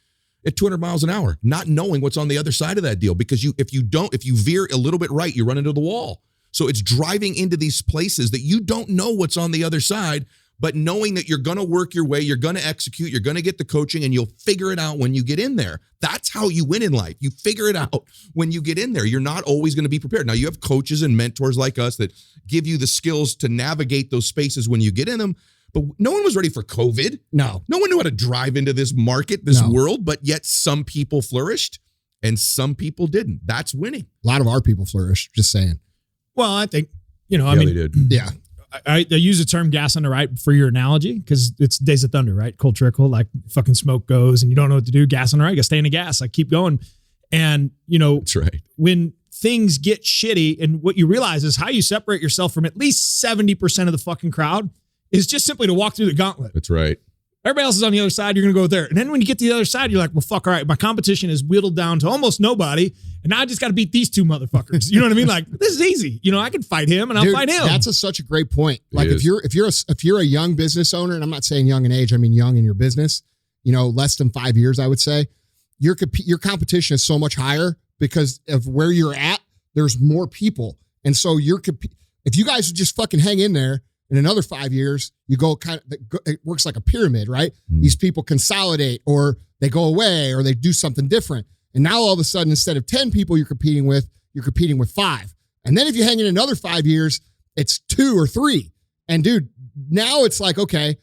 at 200 miles an hour, not knowing what's on the other side of that deal. Because if you veer a little bit right, you run into the wall. So it's driving into these places that you don't know what's on the other side. but knowing that you're going to work your way, you're going to execute, you're going to get the coaching, and you'll figure it out when you get in there. That's how you win in life. You figure it out when you get in there. You're not always going to be prepared. Now, you have coaches and mentors like us that give you the skills to navigate those spaces when you get in them. But no one was ready for COVID. No one knew how to drive into this market, this world, but yet some people flourished and some people didn't. That's winning. A lot of our people flourished, just saying. Well, I think, I mean, they did. Yeah. I use the term gas on the right for your analogy because it's Days of Thunder, right? Cold trickle, like fucking smoke goes and you don't know what to do. Gas on the right, you gotta stay in the gas, like keep going. And, that's right. When things get shitty and what you realize is how you separate yourself from at least 70% of the fucking crowd is just simply to walk through the gauntlet. That's right. Everybody else is on the other side. You're going to go there. And then when you get to the other side, you're like, well, fuck, all right, my competition is whittled down to almost nobody. And now I just got to beat these two motherfuckers. You know what I mean? Like, this is easy. I can fight him and I'll fight him. That's such a great point. Like if you're a young business owner, and I'm not saying young in age, I mean young in your business, less than 5 years, I would say, your competition is so much higher because of where you're at. There's more people. And so if you guys would just fucking hang in there, in another 5 years, you go it works like a pyramid, right? These people consolidate or they go away or they do something different. And now all of a sudden, instead of 10 people you're competing with 5. And then if you hang in another 5 years, it's 2 or 3. And dude, now it's like, okay,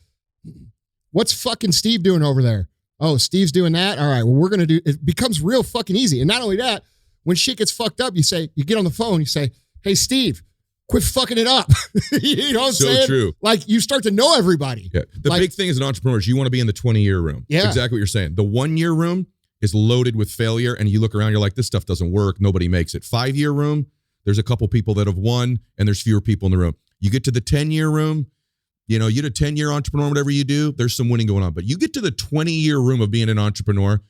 what's fucking Steve doing over there? Oh, Steve's doing that? All right, well, it becomes real fucking easy. And not only that, when shit gets fucked up, you get on the phone, you say, hey, Steve, quit fucking it up. You know what I'm saying? So true. Like you start to know everybody. Yeah. The big thing as an entrepreneur is you want to be in the 20-year room. Yeah. Exactly what you're saying. The 1-year room is loaded with failure and you look around, you're like, this stuff doesn't work. Nobody makes it. 5-year room, there's a couple people that have won and there's fewer people in the room. You get to the 10-year room, you're a 10-year entrepreneur, whatever you do, there's some winning going on. But you get to the 20-year room of being an entrepreneur,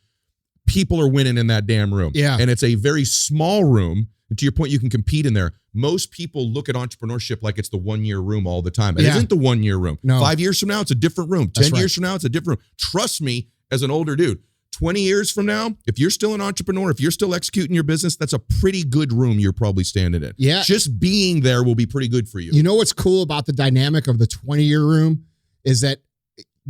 people are winning in that damn room. Yeah. And it's a very small room. And to your point, you can compete in there. Most people look at entrepreneurship like it's the 1-year room all the time. It isn't the 1-year room. No. 5 years from now, it's a different room. 10 years from now, it's a different room. Trust me, as an older dude, 20 years from now, if you're still an entrepreneur, if you're still executing your business, that's a pretty good room you're probably standing in. Yeah. Just being there will be pretty good for you. You know what's cool about the dynamic of the 20-year room is that,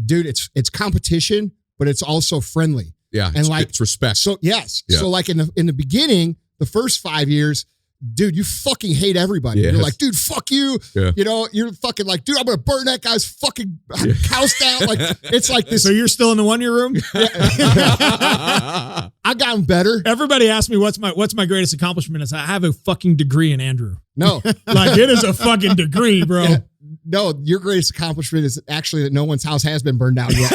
dude, it's competition, but it's also friendly. Yeah. And it's respect. So yes. Yeah. So like in the beginning, the first 5 years, dude, you fucking hate everybody. Yes. You're like, dude, fuck you. Yeah. You're fucking like, dude, I'm going to burn that guy's fucking house down. Like, it's like this. So you're still in the 1-year room? I got better. Everybody asks me what's my greatest accomplishment is I have a fucking degree in Andrew. No. Like it is a fucking degree, bro. Yeah. No, your greatest accomplishment is actually that no one's house has been burned down yet.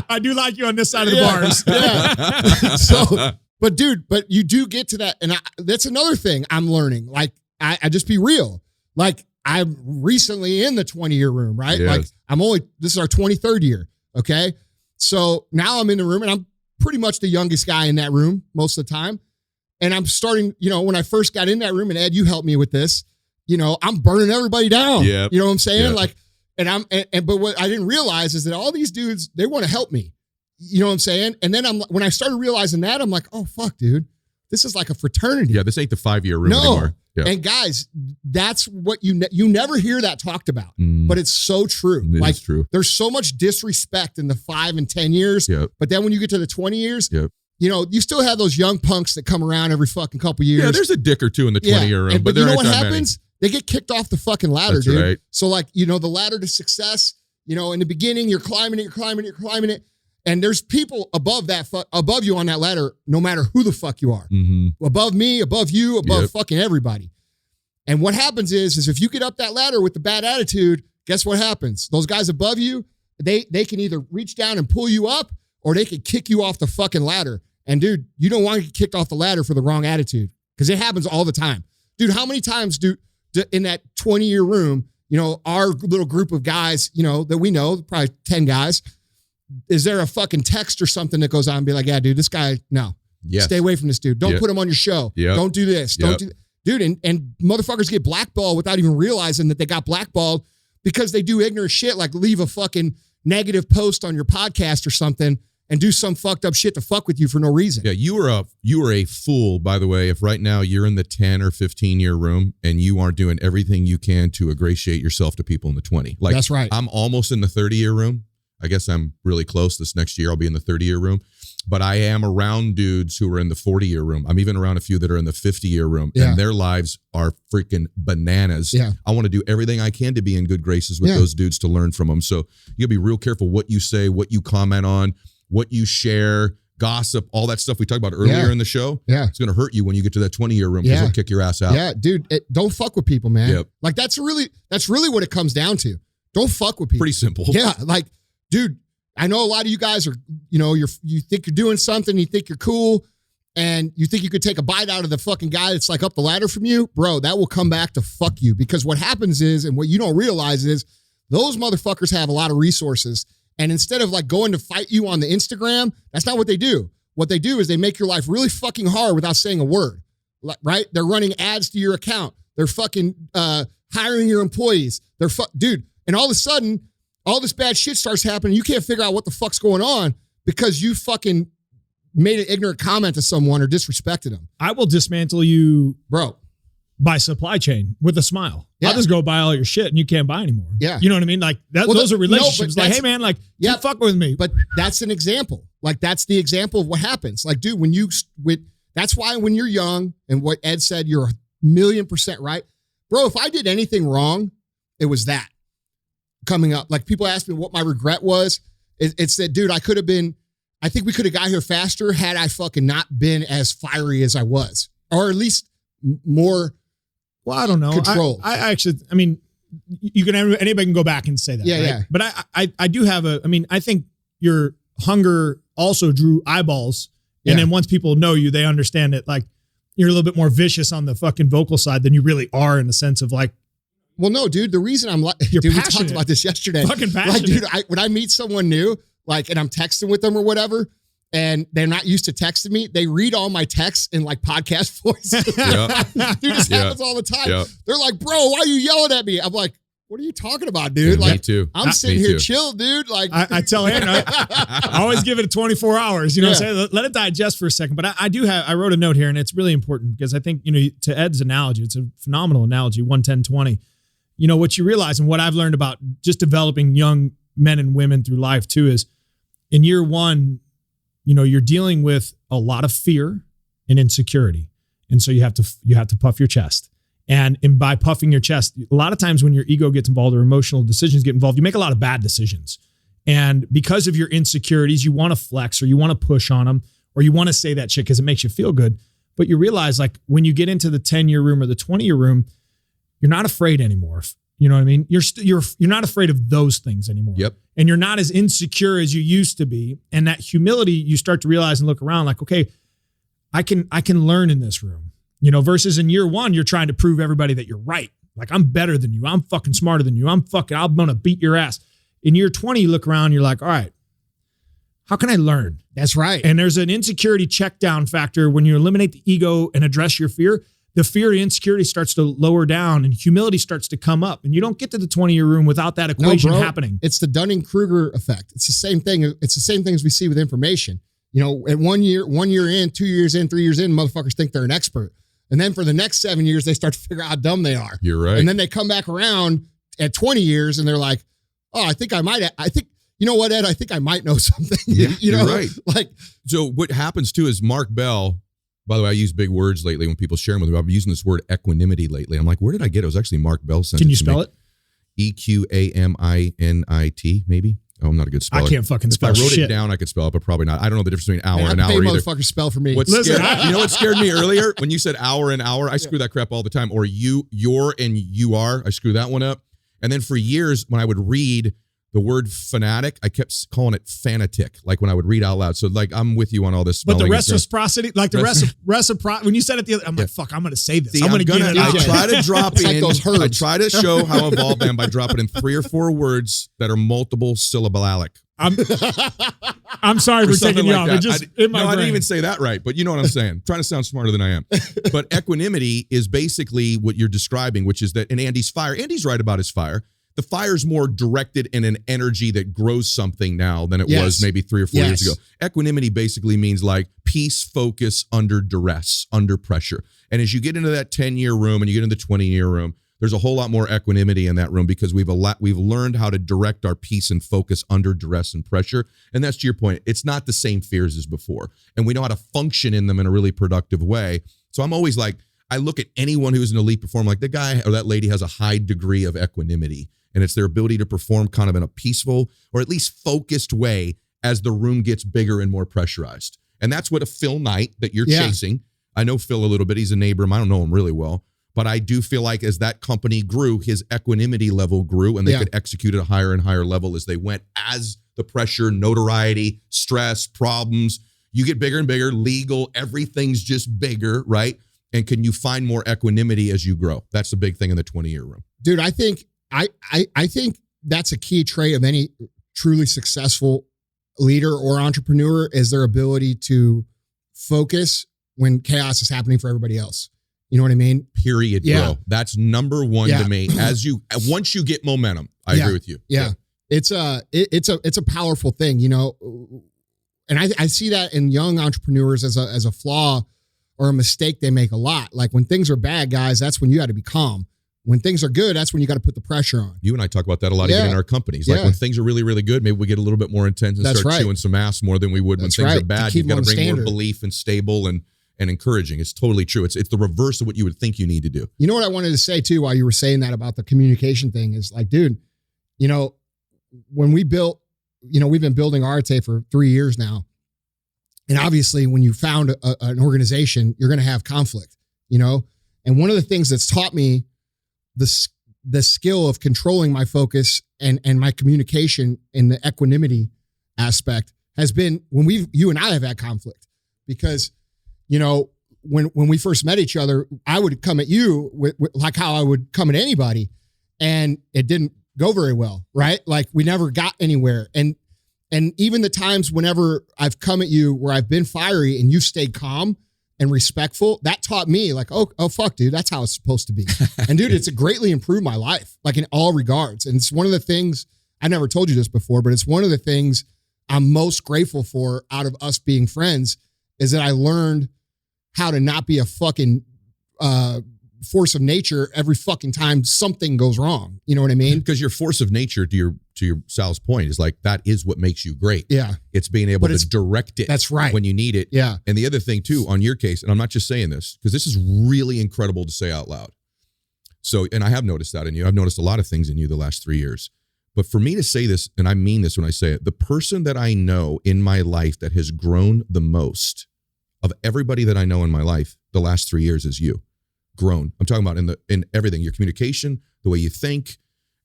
I do like you on this side of the bars. Yeah. So, but you do get to that. And that's another thing I'm learning. Like, I just be real. Like, I'm recently in the 20-year room, right? Yes. Like, this is our 23rd year. Okay. So now I'm in the room and I'm pretty much the youngest guy in that room most of the time. And I'm starting, when I first got in that room, and Ed, you helped me with this, I'm burning everybody down. Yep. You know what I'm saying? Yep. Like, but what I didn't realize is that all these dudes, they want to help me. You know what I'm saying? And then when I started realizing that, I'm like, oh, fuck, dude, this is like a fraternity. Yeah, this ain't the 5-year room anymore. Yeah. And guys, that's what you never hear that talked about, but it's so true. It's true. There's so much disrespect in the 5 and 10 years. Yep. But then when you get to the 20 years, yep. You still have those young punks that come around every fucking couple years. Yeah, there's a dick or two in the 20-year room. But you know what happens? They get kicked off the fucking ladder, That's dude. Right. So like, the ladder to success, in the beginning, you're climbing it. And there's people above you on that ladder, no matter who the fuck you are. Mm-hmm. Above me, above you, above Yep. fucking everybody. And what happens is if you get up that ladder with the bad attitude, guess what happens? Those guys above you, they can either reach down and pull you up or they can kick you off the fucking ladder. And dude, you don't want to get kicked off the ladder for the wrong attitude because it happens all the time. Dude, how many times in that 20-year room, our little group of guys, that we know, probably 10 guys, is there a fucking text or something that goes on and be like, yeah, dude, this guy, no. Yes. Stay away from this dude. Don't Yep. put him on your show. Yep. Don't do this. Yep. Don't do dude. And motherfuckers get blackballed without even realizing that they got blackballed because they do ignorant shit like leave a fucking negative post on your podcast or something. and do some fucked up shit to fuck with you for no reason. Yeah, you are a fool, by the way, if right now you're in the 10 or 15 year room and you aren't doing everything you can to ingratiate yourself to people in the 20. Like, that's right. I'm almost in the 30-year room. I guess I'm really close. This next year I'll be in the 30-year room. But I am around dudes who are in the 40-year room. I'm even around a few that are in the 50-year room. Yeah. And their lives are freaking bananas. Yeah. I want to do everything I can to be in good graces with those dudes to learn from them. So you gotta be real careful what you say, what you comment on, what you share, gossip, all that stuff we talked about earlier in the show. Yeah. It's going to hurt you when you get to that 20-year room because they'll kick your ass out. Yeah, dude, don't fuck with people, man. Yep. Like that's really what it comes down to. Don't fuck with people. Pretty simple. Yeah, like, dude, I know a lot of you guys are, you think you're doing something, you think you're cool, and you think you could take a bite out of the fucking guy that's like up the ladder from you, bro, that will come back to fuck you. Because what happens is, and what you don't realize is, those motherfuckers have a lot of resources. And instead of like going to fight you on the Instagram, that's not what they do. What they do is they make your life really fucking hard without saying a word, right? They're running ads to your account. They're fucking hiring your employees. Dude, and all of a sudden, all this bad shit starts happening. You can't figure out what the fuck's going on because you fucking made an ignorant comment to someone or disrespected them. I will dismantle you, bro, by supply chain with a smile. Yeah. I'll just go buy all your shit and you can't buy anymore. Yeah. You know what I mean? Like that, those are relationships. Like, hey man, like, you fuck with me. But that's an example. Like that's the example of what happens. Like, dude, that's why when you're young, and what Ed said, you're 1,000,000% right. Bro, if I did anything wrong, it was that coming up. Like people ask me what my regret was. It's that, dude, I think we could have got here faster had I fucking not been as fiery as I was, or at least more. Well, I don't know. Control. I mean, anybody can go back and say that. Yeah, right? yeah. But I do have I think your hunger also drew eyeballs. And then once people know you, they understand it. Like you're a little bit more vicious on the fucking vocal side than you really are in the sense of like, well, no, dude, the reason I'm like, dude, we talked about this yesterday. Fucking passionate. Like, dude, when I meet someone new, like, and I'm texting with them or whatever, and they're not used to texting me, they read all my texts in like podcast voice. Dude, this happens all the time. Yeah. They're like, bro, why are you yelling at me? I'm like, what are you talking about, dude? Yeah, like, me too. I'm sitting here chill, dude. Like I tell Aaron, I always give it 24 hours, you know what I'm saying? Let it digest for a second. But I wrote a note here and it's really important because I think, to Ed's analogy, it's a phenomenal analogy, 1-10-20. What you realize and what I've learned about just developing young men and women through life too is in year one, you're dealing with a lot of fear and insecurity. And so you have to puff your chest. And by puffing your chest, a lot of times when your ego gets involved or emotional decisions get involved, you make a lot of bad decisions. And because of your insecurities, you want to flex or you want to push on them or you want to say that shit because it makes you feel good. But you realize like when you get into the 10-year room or the 20-year room, you're not afraid anymore. You know what I mean? You're not afraid of those things anymore. Yep. And you're not as insecure as you used to be. And that humility, you start to realize and look around like, okay, I can learn in this room. Versus in year one, you're trying to prove everybody that you're right. Like I'm better than you. I'm fucking smarter than you. I'm going to beat your ass. In year 20, you look around, you're like, all right, how can I learn? That's right. And there's an insecurity check down factor when you eliminate the ego and address your fear. The fear and insecurity starts to lower down and humility starts to come up. And you don't get to the 20-year room without that equation happening. It's the Dunning-Kruger effect. It's the same thing. It's the same things we see with information. At 1 year in, 2 years in, 3 years in, motherfuckers think they're an expert. And then for the next 7 years, they start to figure out how dumb they are. You're right. And then they come back around at 20 years and they're like, oh, I think, you know what, Ed? I think I might know something. Yeah, you're right. Like, so what happens too is Mark Bell, by the way, I use big words lately when people share them with me. I've been using this word equanimity lately. I'm like, where did I get it? It was actually Mark Bell sent it to me. Can you spell it? EQAMINIT, maybe? Oh, I'm not a good speller. I can't fucking spell If I wrote shit. it down, I could spell it, but probably not. I don't know the difference between hour and hour either. Motherfuckers spell for me. You know what scared me earlier? When you said hour and hour, I screw that crap all the time. Or your and you are, I screw that one up. And then for years, when I would read the word fanatic, I kept calling it fanatic, like when I would read out loud. So like, I'm with you on all this. But the reciprocity, like the reciprocity, when you said it the other, I'm like, fuck, I'm going to say this. See, I'm going to give it I try to drop in. Like those herbs. I try to show how evolved I am by dropping in 3 or 4 words that are multiple syllabic. I'm sorry for taking you off. It just in my brain. I didn't even say that right, but you know what I'm saying. Trying to sound smarter than I am. But equanimity is basically what you're describing, which is that in Andy's fire, Andy's right about his fire. the fire's more directed in an energy that grows something now than it was maybe 3 or 4 years ago. Equanimity basically means like peace, focus under duress, under pressure. And as you get into that 10-year room and you get into the 20-year room, there's a whole lot more equanimity in that room because we've learned how to direct our peace and focus under duress and pressure. And that's to your point. It's not the same fears as before. And we know how to function in them in a really productive way. So I'm always like, I look at anyone who's an elite performer, like the guy or that lady has a high degree of equanimity. And it's their ability to perform kind of in a peaceful or at least focused way as the room gets bigger and more pressurized. And that's what a Phil Knight that you're chasing. I know Phil a little bit. He's a neighbor. I don't know him really well. But I do feel like as that company grew, his equanimity level grew and they could execute at a higher and higher level as they went, as the pressure, notoriety, stress, problems, you get bigger and bigger, legal, everything's just bigger, right? And can you find more equanimity as you grow? That's the big thing in the 20-year room. Dude, I think that's a key trait of any truly successful leader or entrepreneur is their ability to focus when chaos is happening for everybody else. You know what I mean? Period, bro. That's number one to me. Once you get momentum, I agree with you. Yeah. It's a powerful thing, you know, and I see that in young entrepreneurs as a flaw or a mistake they make a lot. Like when things are bad, guys, that's when you got to be calm. When things are good, that's when you got to put the pressure on. You and I talk about that a lot even in our companies. Like when things are really, really good, maybe we get a little bit more intense and start chewing some ass more than we would when things are bad. You've got to bring more belief and stable and encouraging. It's totally true. It's the reverse of what you would think you need to do. You know what I wanted to say too while you were saying that about the communication thing is like, dude, you know, when we built, you know, we've been building Arete for 3 years now. And obviously when you found an organization, you're going to have conflict, you know? And one of the things that's taught me the skill of controlling my focus and my communication in the equanimity aspect has been when you and I have had conflict, because, you know, when we first met each other, I would come at you with like how I would come at anybody, and it didn't go very well, right? Like we never got anywhere. And even the times whenever I've come at you where I've been fiery and you've stayed calm and respectful, that taught me like, oh fuck, dude, that's how it's supposed to be. And dude, it's greatly improved my life, like in all regards. And it's one of the things, I never told you this before, but it's one of the things I'm most grateful for out of us being friends is that I learned how to not be a fucking force of nature every fucking time something goes wrong. You know what I mean? Because your force of nature, to your Sal's point, is like that is what makes you great. Yeah. It's being able to direct it. That's right. When you need it. Yeah. And the other thing too, on your case, and I'm not just saying this, because this is really incredible to say out loud. So, and I have noticed that in you. I've noticed a lot of things in you the last 3 years. But for me to say this, and I mean this when I say it, the person that I know in my life that has grown the most of everybody that I know in my life the last 3 years is you. Grown. I'm talking about in everything, your communication, the way you think,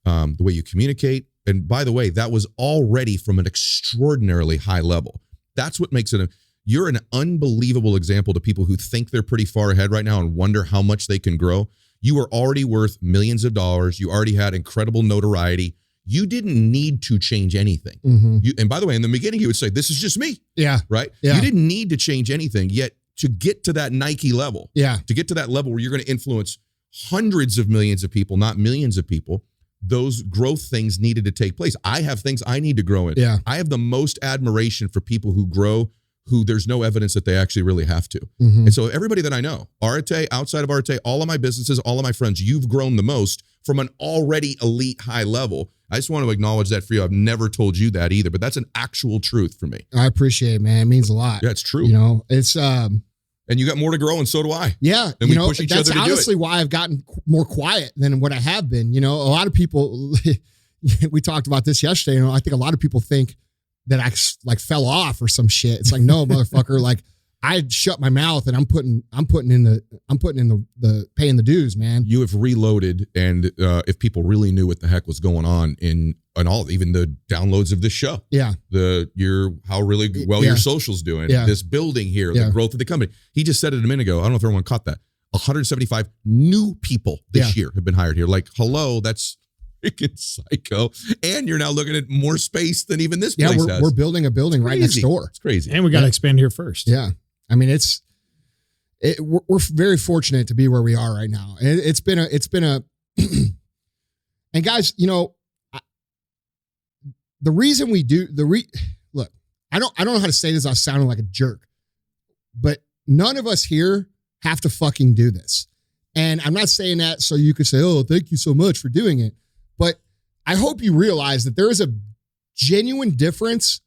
the way you communicate. And by the way, that was already from an extraordinarily high level. That's what makes it you're an unbelievable example to people who think they're pretty far ahead right now and wonder how much they can grow. You are already worth millions of dollars. You already had incredible notoriety. You didn't need to change anything. Mm-hmm. And by the way, in the beginning, you would say, this is just me. Yeah. Right? Yeah. You didn't need to change anything, yet to get to that Nike level, to get to that level where you're going to influence hundreds of millions of people, not millions of people, those growth things needed to take place. I have things I need to grow in. Yeah. I have the most admiration for people who grow, who there's no evidence that they actually really have to. Mm-hmm. And so everybody that I know, Arete, outside of Arete, all of my businesses, all of my friends, you've grown the most from an already elite high level. I just want to acknowledge that for you. I've never told you that either, but that's an actual truth for me. I appreciate it, man. It means a lot. Yeah, it's true. You know, it's and you got more to grow, and so do I. Yeah, and we push each other to do it. That's honestly why I've gotten more quiet than what I have been. You know, a lot of people, we talked about this yesterday. You know, I think a lot of people think that I like fell off or some shit. It's like, no, motherfucker. Like I shut my mouth and I'm putting in the paying the dues, man. You have reloaded, and if people really knew what the heck was going on in all, even the downloads of this show, how really well your social's doing, this building here, the growth of the company. He just said it a minute ago. I don't know if everyone caught that. 175 new people this year have been hired here. Like, hello, that's freaking psycho. And you're now looking at more space than even this place has. We're building a building right next door. It's crazy. And we got to expand here first. Yeah. I mean, we're very fortunate to be where we are right now. It's been a, and guys, you know, the reason we do look, I don't know how to say this. I sounding like a jerk, but none of us here have to fucking do this. And I'm not saying that so you could say, oh, thank you so much for doing it. But I hope you realize that there is a genuine difference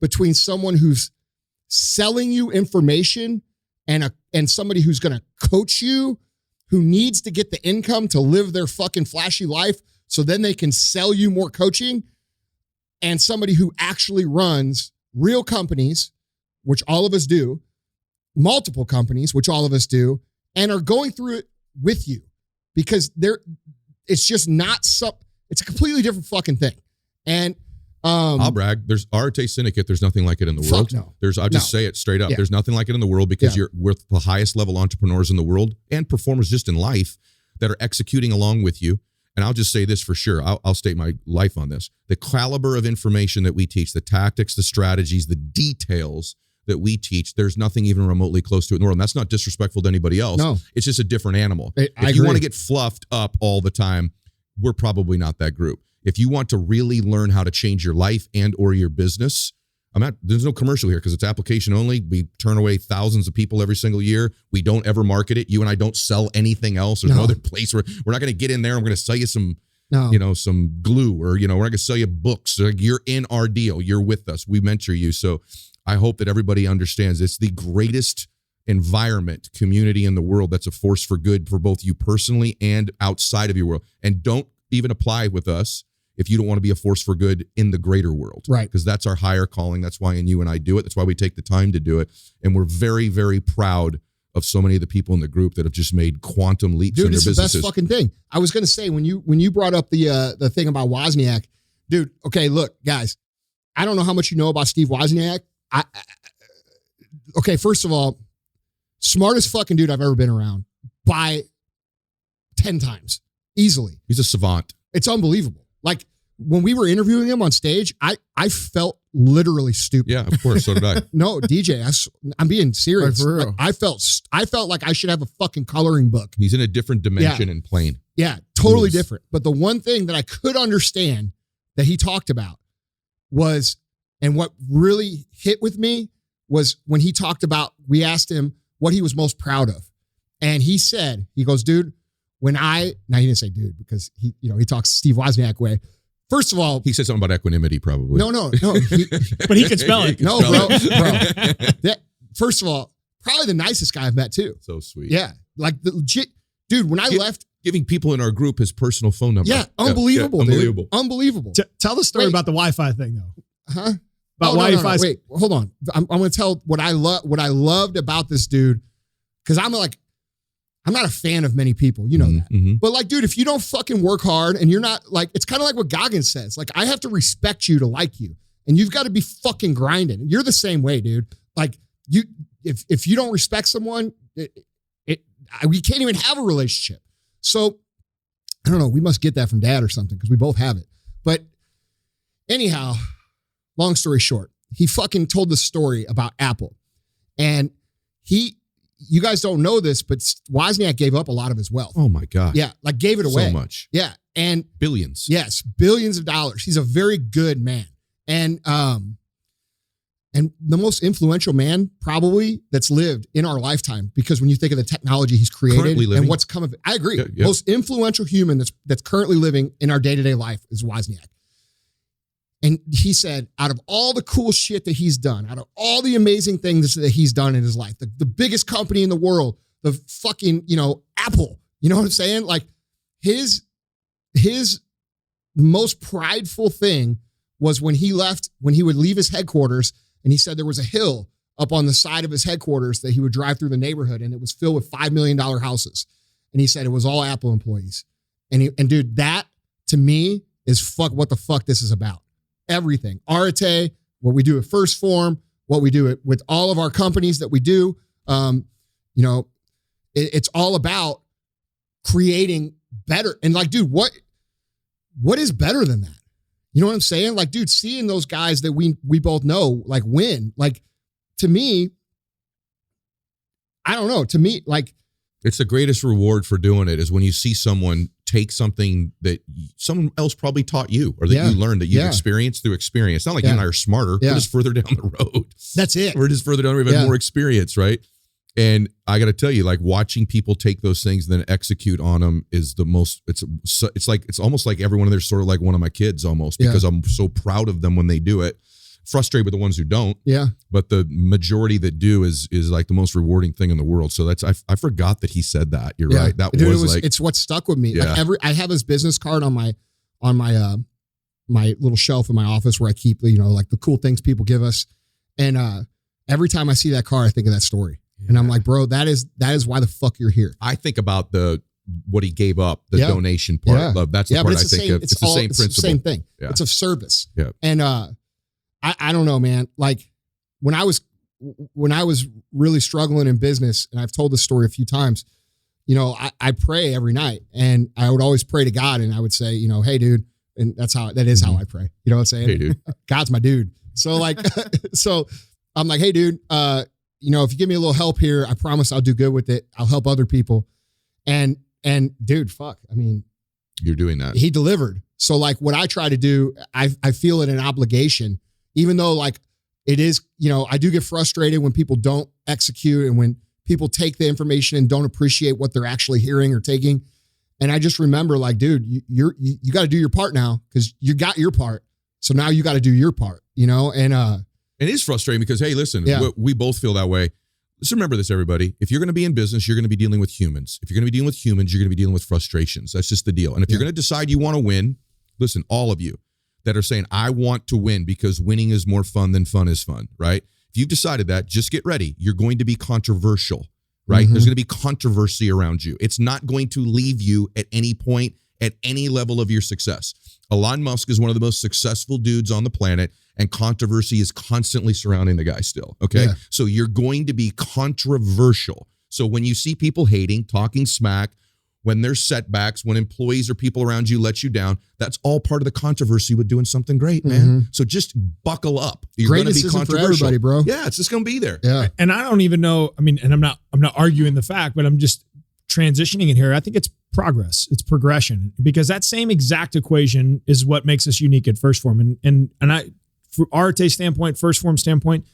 between someone who's selling you information and somebody who's going to coach you, who needs to get the income to live their fucking flashy life so then they can sell you more coaching, and somebody who actually runs real companies, which all of us do, multiple companies, which all of us do, and are going through it with you, because it's just not it's a completely different fucking thing. And I'll brag. There's Arete Syndicate. There's nothing like it in the world. No. I'll just say it straight up. Yeah. There's nothing like it in the world, because you're with the highest level entrepreneurs in the world and performers just in life that are executing along with you. And I'll just say this for sure. I'll state my life on this. The caliber of information that we teach, the tactics, the strategies, the details that we teach, there's nothing even remotely close to it in the world. And that's not disrespectful to anybody else. No. It's just a different animal. If you want to get fluffed up all the time, we're probably not that group. If you want to really learn how to change your life and or your business, there's no commercial here because it's application only. We turn away thousands of people every single year. We don't ever market it. You and I don't sell anything else. There's no other place where we're not going to get in there and we're going to sell you some, some glue, or, we're not going to sell you books. Like, you're in our deal. You're with us. We mentor you. So I hope that everybody understands it's the greatest environment, community in the world that's a force for good for both you personally and outside of your world. And don't even apply with us if you don't want to be a force for good in the greater world. Right. Because that's our higher calling. That's why you and I do it. That's why we take the time to do it. And we're very, very proud of so many of the people in the group that have just made quantum leaps in their businesses. Dude, it's the best fucking thing. I was going to say, when you brought up the thing about Wozniak, dude, okay, look, guys, I don't know how much you know about Steve Wozniak. Okay, first of all, smartest fucking dude I've ever been around by 10 times, easily. He's a savant. It's unbelievable. Like, when we were interviewing him on stage, I felt literally stupid. Yeah, of course. So did I. No, DJ, I'm being serious. Right, for real. Like, I felt like I should have a fucking coloring book. He's in a different dimension and plane. Yeah, totally different. But the one thing that I could understand that he talked about was, and what really hit with me was when he talked about, we asked him what he was most proud of. And he goes, dude, now he didn't say dude because he talks Steve Wozniak way. First of all, he said something about equanimity, probably. No. But he can spell it. No, bro. First of all, probably the nicest guy I've met too. So sweet. Yeah. Like, the legit, dude, when I left. Giving people in our group his personal phone number. Yeah. Unbelievable. Yeah, unbelievable. Dude. Unbelievable. Tell the story about the Wi-Fi thing though. Huh? About Wi-Fi. No. Wait, hold on. I'm going to tell what I loved about this dude. Cause I'm not a fan of many people, you know that. Mm-hmm. But like, dude, if you don't fucking work hard and you're not like, it's kind of like what Goggins says. Like, I have to respect you to like you, and you've got to be fucking grinding. You're the same way, dude. Like, if you don't respect someone, we can't even have a relationship. So I don't know. We must get that from dad or something, because we both have it. But anyhow, long story short, he fucking told the story about Apple, and you guys don't know this, but Wozniak gave up a lot of his wealth. Oh my God. Yeah. Like, gave it away. So much. Yeah. And billions. Yes. Billions of dollars. He's a very good man. And the most influential man probably that's lived in our lifetime, because when you think of the technology he's created and what's come of it, I agree. Yeah. Most influential human that's currently living in our day-to-day life is Wozniak. And he said, out of all the cool shit that he's done, out of all the amazing things that he's done in his life, the biggest company in the world, the fucking, Apple, you know what I'm saying? Like, his most prideful thing was when he would leave his headquarters, and he said there was a hill up on the side of his headquarters that he would drive through the neighborhood, and it was filled with $5 million houses. And he said it was all Apple employees. And dude, that to me is what the fuck this is about. Everything. Arete, what we do at First Form, what we do with all of our companies that we do. It's all about creating better. And like, dude, what is better than that? You know what I'm saying? Like, dude, seeing those guys that we both know, like, win, like, to me, I don't know. To me, like, it's the greatest reward for doing it is when you see someone take something that someone else probably taught you or that you learned that you've experienced through experience. It's not like you and I are smarter. We're just further down the road. That's it. We're just further down. We've had more experience, right? And I got to tell you, like watching people take those things and then execute on them is the most, it's almost like every one of them is sort of like one of my kids almost because I'm so proud of them when they do it. Frustrated with the ones who don't. Yeah. But the majority that do is like the most rewarding thing in the world. So that's, I forgot that he said that. You're right. That Dude, was like, it's what stuck with me. Yeah. Like I have his business card on my little shelf in my office where I keep, like the cool things people give us. And every time I see that card, I think of that story. And I'm like, bro, that is why the fuck you're here. I think about what he gave up, the donation part. Yeah. That's the part I think of. It's the same principle. It's the same thing. Yeah. It's of service. Yeah. And I don't know, man. Like when I was really struggling in business, and I've told this story a few times, I pray every night, and I would always pray to God, and I would say, hey, dude, and that is how I pray. You know what I'm saying? Hey, dude. God's my dude. So like, so I'm like, hey, dude, if you give me a little help here, I promise I'll do good with it. I'll help other people. And dude, fuck. I mean, you're doing that. He delivered. So like what I try to do, I feel it an obligation, even though like it is, I do get frustrated when people don't execute and when people take the information and don't appreciate what they're actually hearing or taking. And I just remember like, dude, you got to do your part now because you got your part. So now you got to do your part, and it is frustrating because, hey, listen, we both feel that way. Just remember this, everybody. If you're going to be in business, you're going to be dealing with humans. If you're going to be dealing with humans, you're going to be dealing with frustrations. That's just the deal. And if you're going to decide you want to win, listen, all of you that are saying, I want to win because winning is more fun than fun is fun, right? If you've decided that, just get ready. You're going to be controversial, right? There's going to be controversy around you. It's not going to leave you at any point, at any level of your success. Elon Musk is one of the most successful dudes on the planet, and controversy is constantly surrounding the guy still, okay? Yeah. So you're going to be controversial. So when you see people hating, talking smack, when there's setbacks, when employees or people around you let you down, that's all part of the controversy with doing something great, man. So just buckle up. You're going to be controversial. For everybody, bro. Yeah, it's just going to be there. Yeah. And I don't even know, and I'm not arguing the fact, but I'm just transitioning in here. I think it's progress. It's progression, because that same exact equation is what makes us unique at First Form. And I, from Arete standpoint, First Form standpoint,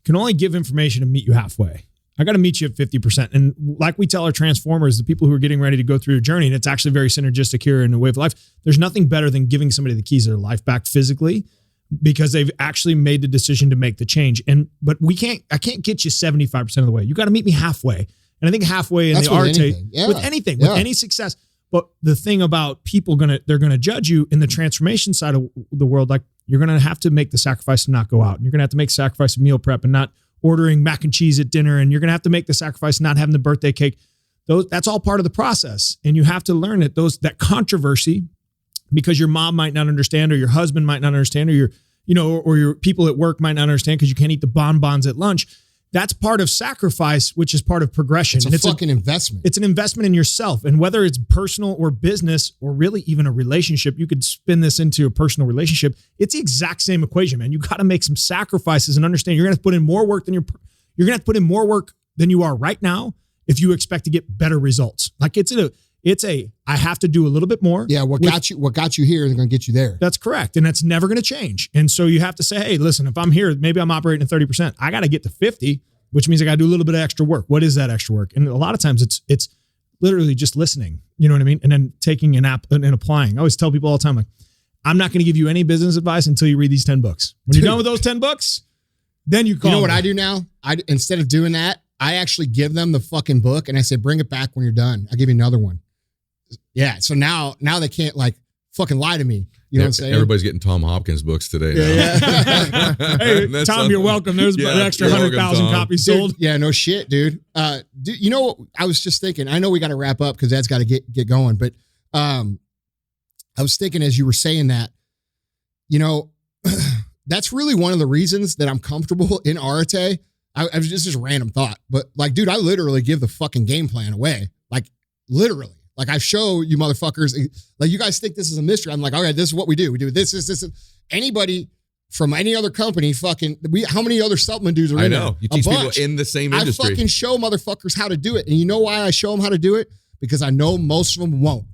can only give information and meet you halfway. I got to meet you at 50%. And like we tell our transformers, the people who are getting ready to go through your journey, and it's actually very synergistic here in the way of life, there's nothing better than giving somebody the keys to their life back physically, because they've actually made the decision to make the change. But I can't get you 75% of the way. You got to meet me halfway. And I think halfway in the Arete, with anything, with any success. But the thing about people, they're going to judge you in the transformation side of the world. Like, you're going to have to make the sacrifice to not go out. And you're going to have to make the sacrifice of meal prep and not ordering mac and cheese at dinner. And you're going to have to make the sacrifice of not having the birthday cake. That's all part of the process. And you have to learn that controversy, because your mom might not understand, or your husband might not understand, or your people at work might not understand because you can't eat the bonbons at lunch. That's part of sacrifice, which is part of progression. It's a fucking investment. It's an investment in yourself. And whether it's personal or business, or really even a relationship, you could spin this into a personal relationship. It's the exact same equation, man. You got to make some sacrifices and understand you're going to have to put in more work than you are right now if you expect to get better results. Like I have to do a little bit more. Yeah, what got you here is going to get you there. That's correct. And that's never going to change. And so you have to say, hey, listen, if I'm here, maybe I'm operating at 30%. I got to get to 50, which means I got to do a little bit of extra work. What is that extra work? And a lot of times it's literally just listening. You know what I mean? And then taking an app and applying. I always tell people all the time, like, I'm not going to give you any business advice until you read these 10 books. When you're done with those 10 books, then you call me. You know what I do now? Instead of doing that, I actually give them the fucking book and I say, bring it back when you're done. I'll give you another one. Yeah. So now they can't like fucking lie to me. You know what I'm saying? Everybody's getting Tom Hopkins books today. Yeah. Hey, Tom, you're welcome. There's an extra 100,000 copies sold. Dude, yeah, no shit, dude. You know what? I was just thinking, I know we got to wrap up because Ed's got to get going, but I was thinking as you were saying that, that's really one of the reasons that I'm comfortable in Arete. I was just a random thought, but like, dude, I literally give the fucking game plan away. Like, literally. Like, I show you motherfuckers, like, you guys think this is a mystery. I'm like, all right, this is what we do. We do this. Anybody from any other company, how many other supplement dudes are in there? I know. You teach people in the same industry. I fucking show motherfuckers how to do it. And you know why I show them how to do it? Because I know most of them won't.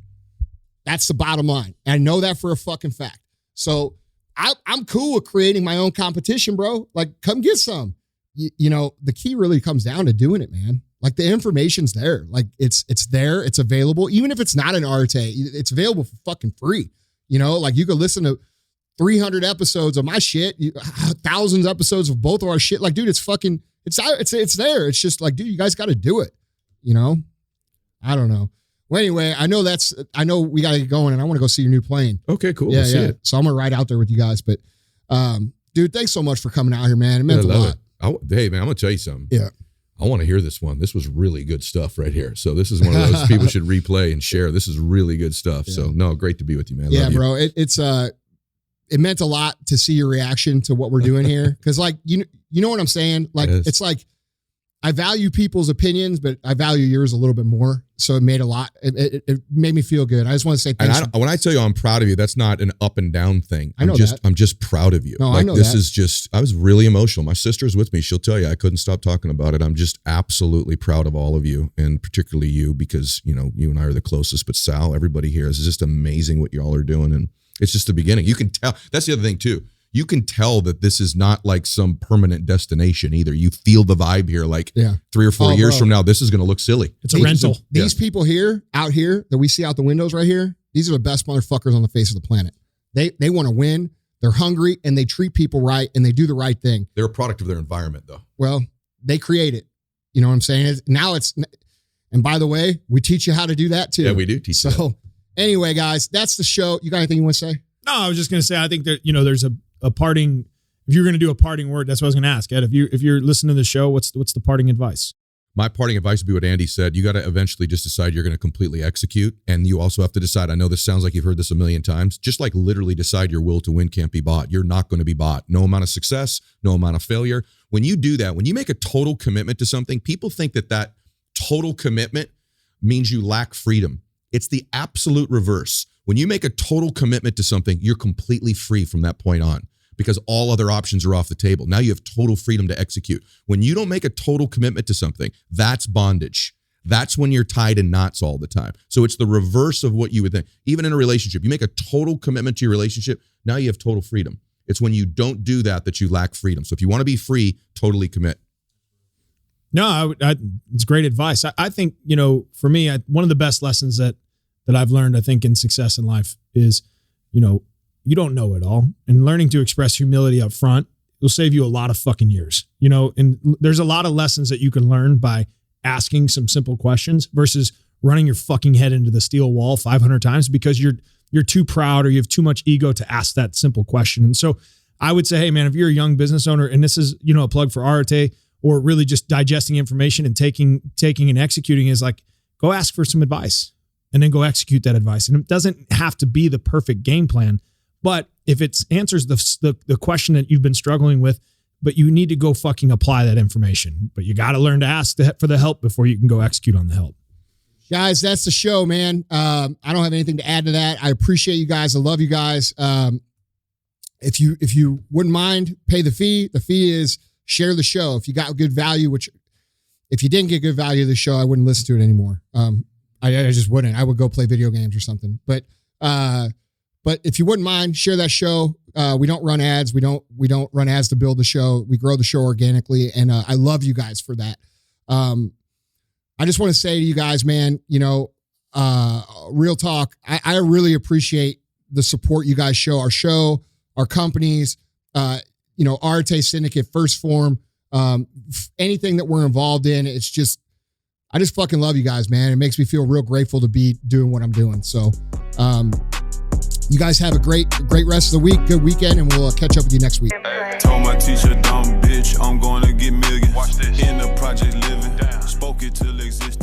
That's the bottom line. And I know that for a fucking fact. So I'm cool with creating my own competition, bro. Like, come get some. You know, the key really comes down to doing it, man. Like, the information's there. Like, it's there. It's available. Even if it's not an Arete, it's available for fucking free. You know, like, you could listen to 300 episodes of my shit, thousands of episodes of both of our shit. Like, dude, it's there. It's just like, dude, you guys got to do it. You know, I don't know. Well, anyway, I know we got to get going, and I want to go see your new plane. Okay, cool. Yeah, See yeah. it. So I'm going to ride out there with you guys. But, dude, thanks so much for coming out here, man. It meant a lot. Hey, man, I'm going to tell you something. Yeah. I want to hear this one. This was really good stuff right here. So this is one of those people should replay and share. This is really good stuff. Yeah. So, no, great to be with you, man. Yeah, Love you. bro. It meant a lot to see your reaction to what we're doing here. Because, like, you know what I'm saying? Like, Yes. It's like, I value people's opinions, but I value yours a little bit more. So it made a lot. It made me feel good. I just want to say thanks. And when I tell you I'm proud of you, that's not an up and down thing. I know I'm just proud of you. No, like, I know this that. is just, I was really emotional. My sister's with me. She'll tell you I couldn't stop talking about it. I'm just absolutely proud of all of you, and particularly you, because, you know, you and I are the closest, but Sal, everybody here, is just amazing what y'all are doing. And it's just the beginning. You can tell. That's the other thing too. You can tell that this is not like some permanent destination either. You feel the vibe here. Like 3 or 4 years from now, this is going to look silly. It's a rental. These people here, out here, that we see out the windows right here, these are the best motherfuckers on the face of the planet. They want to win. They're hungry, and they treat people right, and they do the right thing. They're a product of their environment, though. Well, they create it. You know what I'm saying? And by the way, we teach you how to do that too. Yeah, we do teach you that. Anyway, guys, that's the show. You got anything you want to say? No, I was just going to say, I think that, you know, there's a parting, if you're going to do a parting word, that's what I was going to ask. Ed, if you're listening to the show, what's the parting advice? My parting advice would be what Andy said. You got to eventually just decide you're going to completely execute. And you also have to decide, I know this sounds like you've heard this a million times, just like literally decide your will to win can't be bought. You're not going to be bought. No amount of success, no amount of failure. When you do that, when you make a total commitment to something, people think that total commitment means you lack freedom. It's the absolute reverse. When you make a total commitment to something, you're completely free from that point on, because all other options are off the table. Now you have total freedom to execute. When you don't make a total commitment to something, that's bondage. That's when you're tied in knots all the time. So it's the reverse of what you would think. Even in a relationship, you make a total commitment to your relationship, now you have total freedom. It's when you don't do that you lack freedom. So if you want to be free, totally commit. No, it's great advice. I think, you know, for me, one of the best lessons that I've learned, I think, in success in life is, you know, you don't know it all, and learning to express humility up front will save you a lot of fucking years, you know, and there's a lot of lessons that you can learn by asking some simple questions versus running your fucking head into the steel wall 500 times because you're too proud or you have too much ego to ask that simple question. And so I would say, hey man, if you're a young business owner, and this is, you know, a plug for Arete, or really just digesting information and taking and executing, is like, go ask for some advice and then go execute that advice. And it doesn't have to be the perfect game plan, but if it answers the question that you've been struggling with, but you need to go fucking apply that information. But you got to learn to ask for the help before you can go execute on the help. Guys, that's the show, man. I don't have anything to add to that. I appreciate you guys. I love you guys. If you wouldn't mind, pay the fee. The fee is share the show. If you got good value, which if you didn't get good value of the show, I wouldn't listen to it anymore. I just wouldn't. I would go play video games or something. But if you wouldn't mind, share that show. We don't run ads. We don't run ads to build the show. We grow the show organically, and I love you guys for that. I just want to say to you guys, man, you know, real talk. I really appreciate the support you guys show our show, our companies. You know, Arete Syndicate, First Form, anything that we're involved in. It's just, I just fucking love you guys, man. It makes me feel real grateful to be doing what I'm doing. So, you guys have a great rest of the week. Good weekend, and we'll catch up with you next week. Told my teacher, dumb bitch, I'm going to get millions. Watch this. In the project living, spoke it till existence.